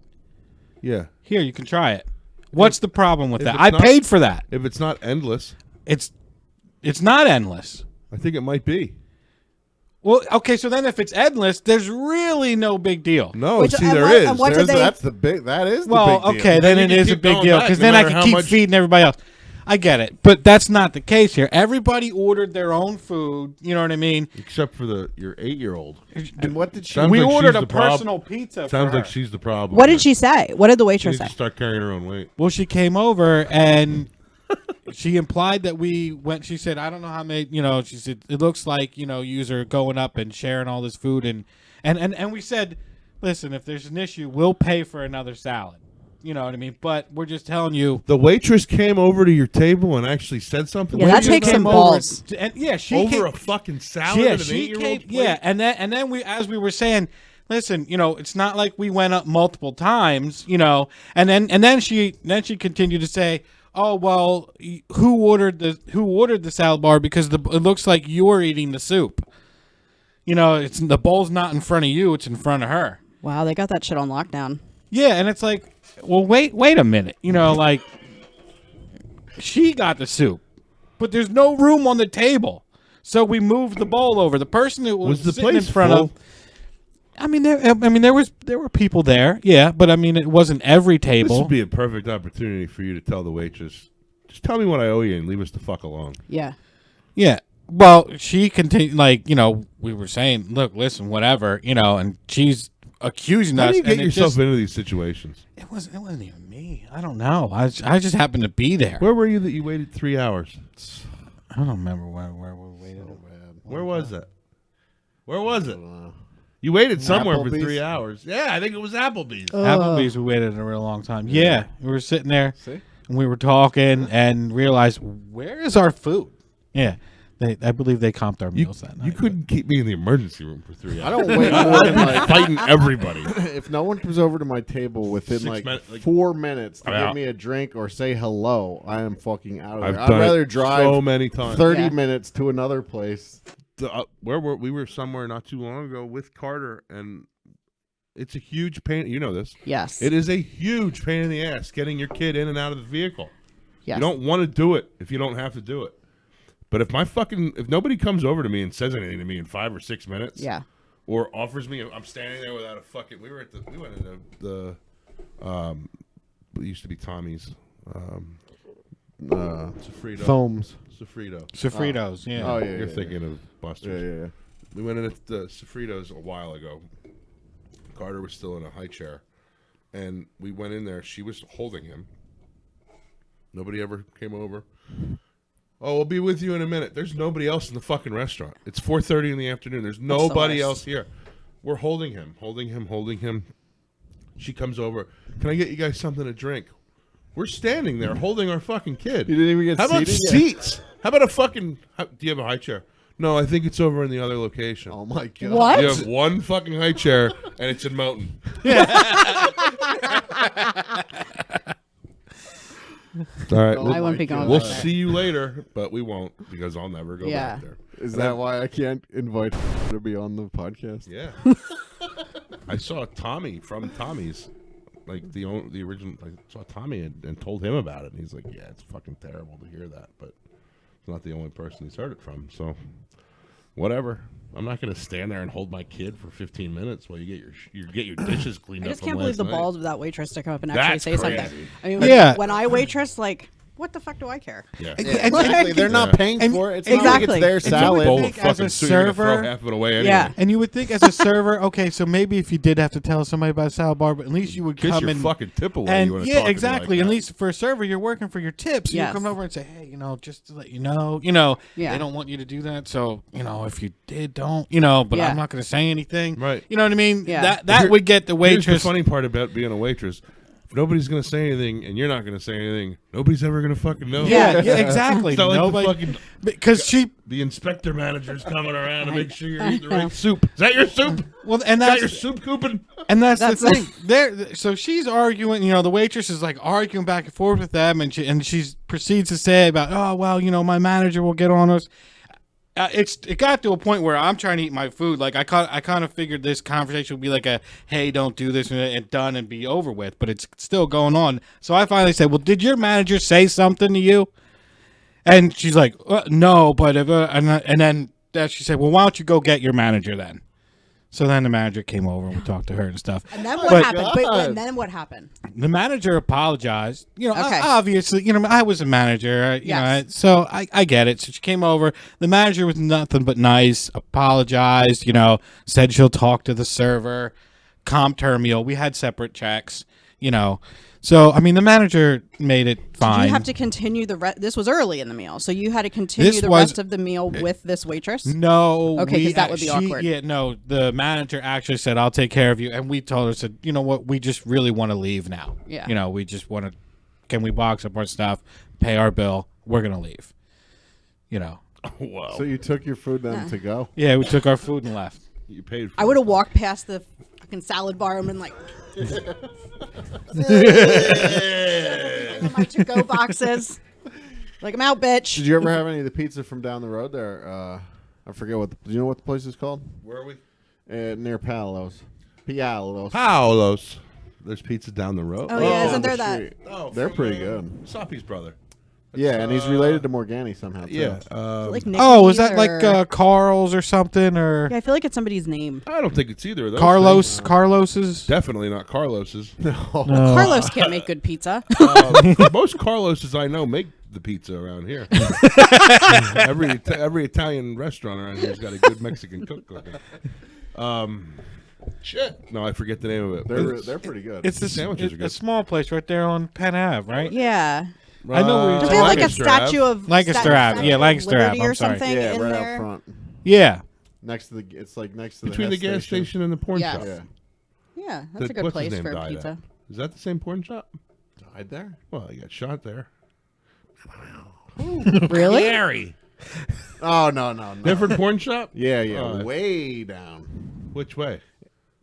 Yeah. Here, you can try it. What's the problem with if that? it's I not- paid for that. If it's not endless, It's not endless. I think it might be. Well, okay, so then if it's endless, there's really no big deal. No, Which- see, and there what- is. and what did they- That's the big. That is the Well, big deal. okay, then you it can is a keep big going deal back because no then I matter can how keep much- feeding everybody else. I get it, but that's not the case here. Everybody ordered their own food. You know what I mean? Except for your 8-year-old. And what did she? Sounds We like ordered she's a the prob- personal pizza. Sounds for like her. she's the problem. What did she say? What did the She waitress needs say? to start carrying her own weight. Well, she came over and she implied that we went. She said, "I don't know how many." You know, she said it looks like yous are going up and sharing all this food, and we said, "Listen, if there's an issue, we'll pay for another salad." You know what I mean? But we're just telling you. The waitress came over to your table and actually said something. Yeah, that Waitress takes came some over balls. And yeah, she Over came, a fucking salad yeah, at an she 8-year-old came, plate? yeah, and then we, as we were saying, listen, it's not like we went up multiple times, and then she continued to say, oh well, who ordered the salad bar because it looks like you're eating the soup. It's the bowl's not in front of you; it's in front of her. Wow, they got that shit on lockdown. Yeah, and it's like, well, wait a minute, like she got the soup, but there's no room on the table, so we moved the bowl over. The person that was the sitting place in front full? of. There were people there, yeah, but it wasn't every This table. would be a perfect opportunity for you to tell the waitress, just tell me what I owe you and leave us the fuck alone. Yeah. Yeah. Well, she continued, we were saying, look, listen, whatever, and she's accusing How us. do you get and it yourself just- into these situations? It wasn't even me. I don't know. I just happened to be there. Where were you that you waited 3 hours? I don't remember where we waited. Where was that? Where was it? You waited somewhere for Applebee's? 3 hours. Yeah, I think it was Applebee's. Applebee's, we waited a real long time. Yeah, we were sitting there See? and we were talking and realized, where is our food? Yeah, I believe they comped our meals that night. You couldn't keep me in the emergency room for 3 hours. I don't wait more than like. Fighting everybody. If no one comes over to my table within 6 minutes, 4 minutes to I'm give out. me a drink or say hello, I am fucking out of I've there. done I'd rather it drive so many times. 30 Yeah. minutes to another place. Where were we? Were somewhere not too long ago with Carter, and it's a huge pain. You know this. Yes. It is a huge pain in the ass getting your kid in and out of the vehicle. Yes. You don't want to do it if you don't have to do it. But if nobody comes over to me and says anything to me in 5 or 6 minutes, Yeah. or offers me, I'm standing there without a fucking. We went into the it used to be Tommy's, Sofrito. Foams. Sofrito. Sofritos, yeah. Oh, yeah. You're yeah, thinking of Yeah, Buster's. yeah, yeah. We went into the Sofritos a while ago. Carter was still in a high chair, and we went in there. She was holding him. Nobody ever came over. Oh, we'll be with you in a minute. There's nobody else in the fucking restaurant. It's 4:30 in the afternoon. There's nobody worst. else here. We're holding him. She comes over. Can I get you guys something to drink? We're standing there holding our fucking kid. You didn't even get How about seated yet? seats? How about do you have a high chair? No, I think it's over in the other location. Oh, my God. What? You have one fucking high chair, and it's in Mountain. All right, Oh, we'll, I wouldn't be going we'll back there. see you later, but we won't because I'll never go Yeah. back there. Is that why I can't invite to be on the podcast? Yeah, I saw Tommy from Tommy's, like the original. I saw Tommy and told him about it, and he's like, "Yeah, it's fucking terrible to hear that, but it's not the only person he's heard it from." So, whatever. I'm not going to stand there and hold my kid for 15 minutes while you get your dishes cleaned I up. just from can't believe last the night. balls of that waitress to come up and actually That's say crazy. something. I mean, Yeah. when I waitress, like, what the fuck do I care? Yeah. Exactly. They're not Yeah. paying And- for it. It's Exactly. not like it's their And you salad. would Bowl think of as fucking a soup, you're gonna server- throw half of it away anyway. Yeah. And you would think as a server, okay, so maybe if you did have to tell somebody about a salad bar, but at least you would Kiss come your and fucking tip away. and you wanna yeah, talk to me exactly. like At that. least for a server, you're working for your tips. Yes. You come over and say, hey, just to let you know, Yeah. they don't want you to do that. So, if you did, don't, but Yeah. I'm not going to say anything. Right. You know what I mean? Yeah. That would get the Here's waitress. the funny part about being a waitress. if nobody's gonna say anything and you're not gonna say anything, nobody's ever gonna fucking know. Yeah, exactly. It's not like Nobody, the fucking because the inspector manager's coming around to make sure you're eating the right soup. Is that your soup? well, and Is that that's your soup coupon? And that's the thing. There, so she's arguing. You know, the waitress is like arguing back and forth with them, and she proceeds to say about, oh well, you know, my manager will get on us. It got to a point where I'm trying to eat my food. Like I kind of figured this conversation would be like a, hey, don't do this and done and be over with. But it's still going on. So I finally said, well, did your manager say something to you? And she's like, no, but if, and then she said, well, why don't you go get your manager then? So then the manager came over and we talked to her and stuff. And then what happened? And then what happened? The manager apologized. You know, Okay. Obviously, you know, I was a manager. You Yes. know, so I get it. So she came over. The manager was nothing but nice. Apologized. You know, said she'll talk to the server. Comped her meal. We had separate checks. You know, so I mean, the manager made it fine. Did you have to continue this was early in the meal, so you had to continue This the was- rest of the meal with this waitress? No. Okay, 'cause that would be awkward. Yeah, no. The manager actually said, "I'll take care of you," and we told her, said, "You know what? We just really want to leave now. Yeah. You know, we just want to. Can we box up our stuff, pay our bill? We're gonna leave. You know." Wow. So you took your food then to go? Yeah, we took our food and left. You paid for I would have walked past the fucking salad bar and been like, my to-go boxes. Like, I'm out, bitch. Did you ever have any of the pizza from down the road there? I forget what. Do you know what the place is called? Where are we? Near Palos. Palos. Paolos. There's pizza down the road. Oh, yeah, isn't down the there that? street. Oh, They're from, pretty good. Soppy's brother. Yeah, and he's related to Morgani somehow too. Yeah. Like Oh, is that Nikki or- like Carl's or something or Yeah, I feel like it's somebody's name. I don't think it's either of those. Carlos? things. Carlos's? Definitely not Carlos's. No. Carlos can't make good pizza. Most Carloses I know make the pizza around here. every Italian restaurant around here's got a good Mexican cook cooking. Shit. No, I forget the name of it. They're pretty good. It's The sandwiches are a good. small place right there on Penn Ave, right? Yeah. I know where you're Don't they have like a Lancaster statue Ave. of Lancaster Ave. Yeah, Lancaster Liberty Ave. or I'm sorry. something yeah, in right there? out front, Yeah. next to the. It's like next to Between the gas station and the porn Yes. shop. Yeah, Yeah, that's a good What's his place name for a died pizza. at? Is that the same porn shop? died there. Well, he got shot there. Really? Gary. Oh no. Different porn shop? Yeah, way down Which way?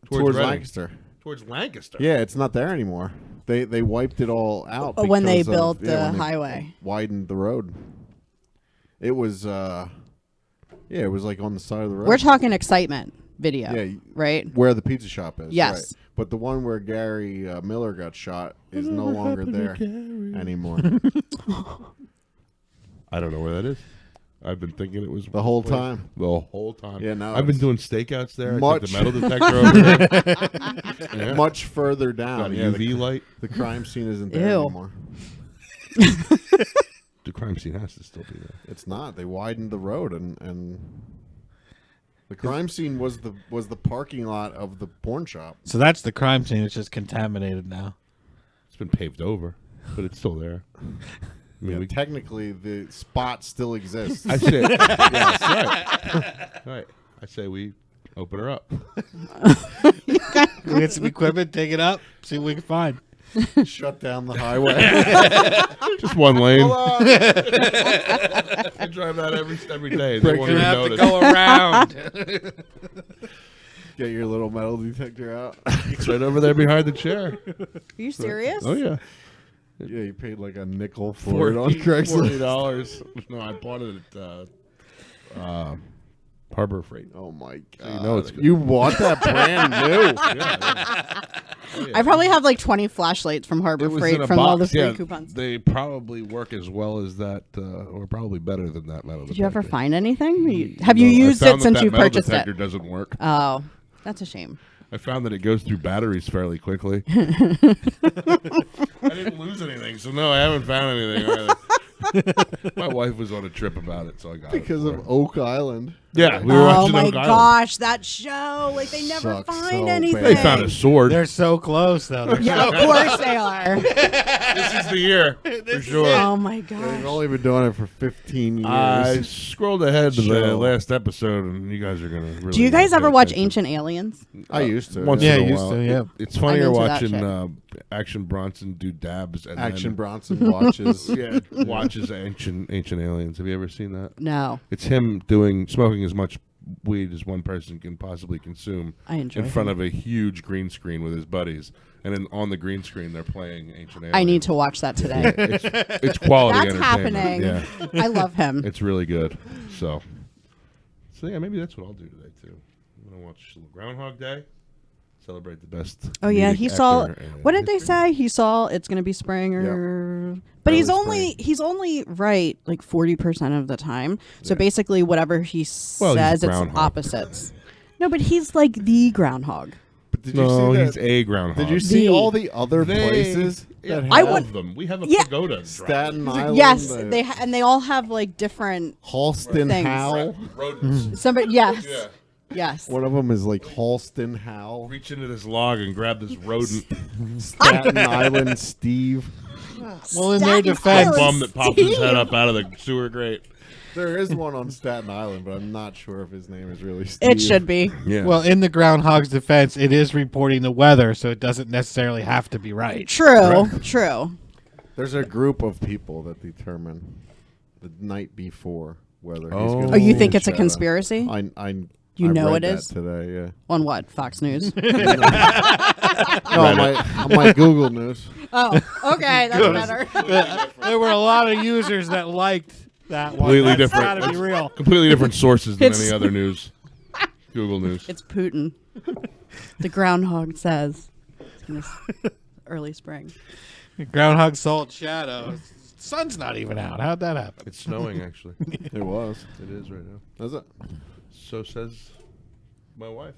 towards Reading. Lancaster. Towards Lancaster. Yeah, it's not there anymore. They wiped it all out. Oh, when they because built of- the when they highway. widened the road. It was it was like on the side of the road. We're talking excitement video, Yeah, right? where the pizza shop is. Yes. right. But the one where Gary Miller got shot is no longer there anymore. I don't know where that is. I've been thinking it was The whole time. The whole time. Yeah, no, I've been it's doing stakeouts there. I much- took the metal detector over there. Yeah. Much further Got down. a Yeah, UV light. the crime scene isn't there Ew. anymore. The crime scene has to still be there. It's not. They widened the road and the crime scene was the parking lot of the porn shop. So that's the crime scene. It's just contaminated now. It's been paved over, but it's still there. I mean, Yeah, technically, the spot still exists. I say, yes, right. Right. I say we open her up. We get some equipment, take it up, see what we can find. Shut down the highway. Just one lane. Hold on. I drive that every day. They won't You're even gonna have to notice. go around. Get your little metal detector out. It's right over there behind the chair. Are you serious? Oh yeah. Yeah, you paid like a nickel for it on Craigslist. $40. No, I bought it at Harbor Freight. Oh my god! you know it's good. You bought that brand new. I probably have like 20 flashlights from Harbor It was Freight in a from all the box. free Yeah, coupons. they probably work as well as that, or probably better than that metal. Did you ever detector. find anything? Have you No, I used found it since that you metal purchased detector it? doesn't work. Oh, that's a shame. I found that it goes through batteries fairly quickly. I didn't lose anything, so no, I haven't found anything either. My wife was on a trip about it, so I got Because it. of Oak Island. Yeah, we were Oh watching my Oak Island. gosh, that show! Like they never Sucks find so anything. bad. They found a sword. They're so close, though. They're Yeah, of course they are. This is the year for sure. Oh my They've gosh. only been doing it for 15 years. I scrolled ahead to the Show. last episode, and you guys are gonna really. Do you guys pay ever watch attention. Ancient Aliens? I used to. Once Yeah, in a used while. to, yeah. It's funnier I'm into that watching Action Bronson do dabs and Action then, Bronson watches. yeah, watches Ancient Aliens. Have you ever seen that? No, It's him smoking as much weed as one person can possibly consume I enjoy. in front him. of a huge green screen with his buddies, and then on the green screen they're playing Ancient Aliens. I need to watch that today. It's quality That's entertainment. happening. Yeah, I love him. it's really good. So yeah, maybe that's what I'll do today too. I'm gonna watch Groundhog Day. Celebrate the best. Oh yeah, comedic he saw. actor in What did they history. say? He saw it's going to be spring, or but Early he's only right like 40% of the time. So Yeah. basically, whatever he Well, he's says, a it's groundhog. opposites. No, but he's like the groundhog. But did you No, see he's that? a groundhog. Did you see The- all the other places Yeah, that I have would- of them. We have a Yeah. pagoda. in Dryden. Staten Island? Yes, the they all have like different Halston things. Howe. Rodents. somebody. Yes, Yeah. yes. One of them is like Halston Howe. Reach into this log and grab this rodent. Staten Island Steve. Well, in their Staten defense, Island. Bum that pops his head up out of the sewer grate. There is one on Staten Island, but I'm not sure if his name is really Steve. It should be. Yeah. well, in the groundhog's defense, it is reporting the weather, so it doesn't necessarily have to be right. True. True. There's a group of people that determine the night before whether he's Oh. going to Oh, you see think the it's a shadow. conspiracy? You know read it that is? today, yeah. On what? Fox News. No, on my Google News. Oh, okay, that's better. There were a lot of users that liked that one. Completely That's different. gotta be real. Completely different sources than It's- any other news. Google News. It's Putin. The groundhog says it's gonna early spring. Groundhog Salt Shadow. Sun's not even out. How'd that happen? It's snowing, actually. It was. It is right now. Is it? So says my wife.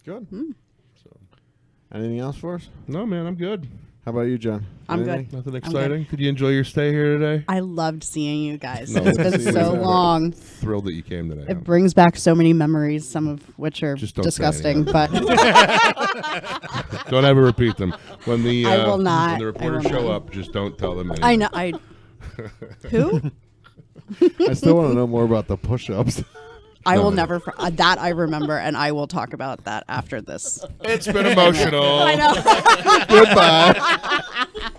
Good. Hmm. So Anything else for us? no, man, I'm good. How about you, Jen? I'm good. Anything? Nothing good. exciting. Did you enjoy your stay here today? I loved seeing you guys. No, It's been see you so later. long. Thrilled that you came today. It brings back so many memories, some of which are Just don't say disgusting. any But Don't ever repeat them. When the I will not. When the I reporters will show not. up, just don't tell them anything. I know. Who? I still want to know more about the push-ups. I No, will no. never. That I remember, and I will talk about that after this. It's been emotional. I know. Goodbye.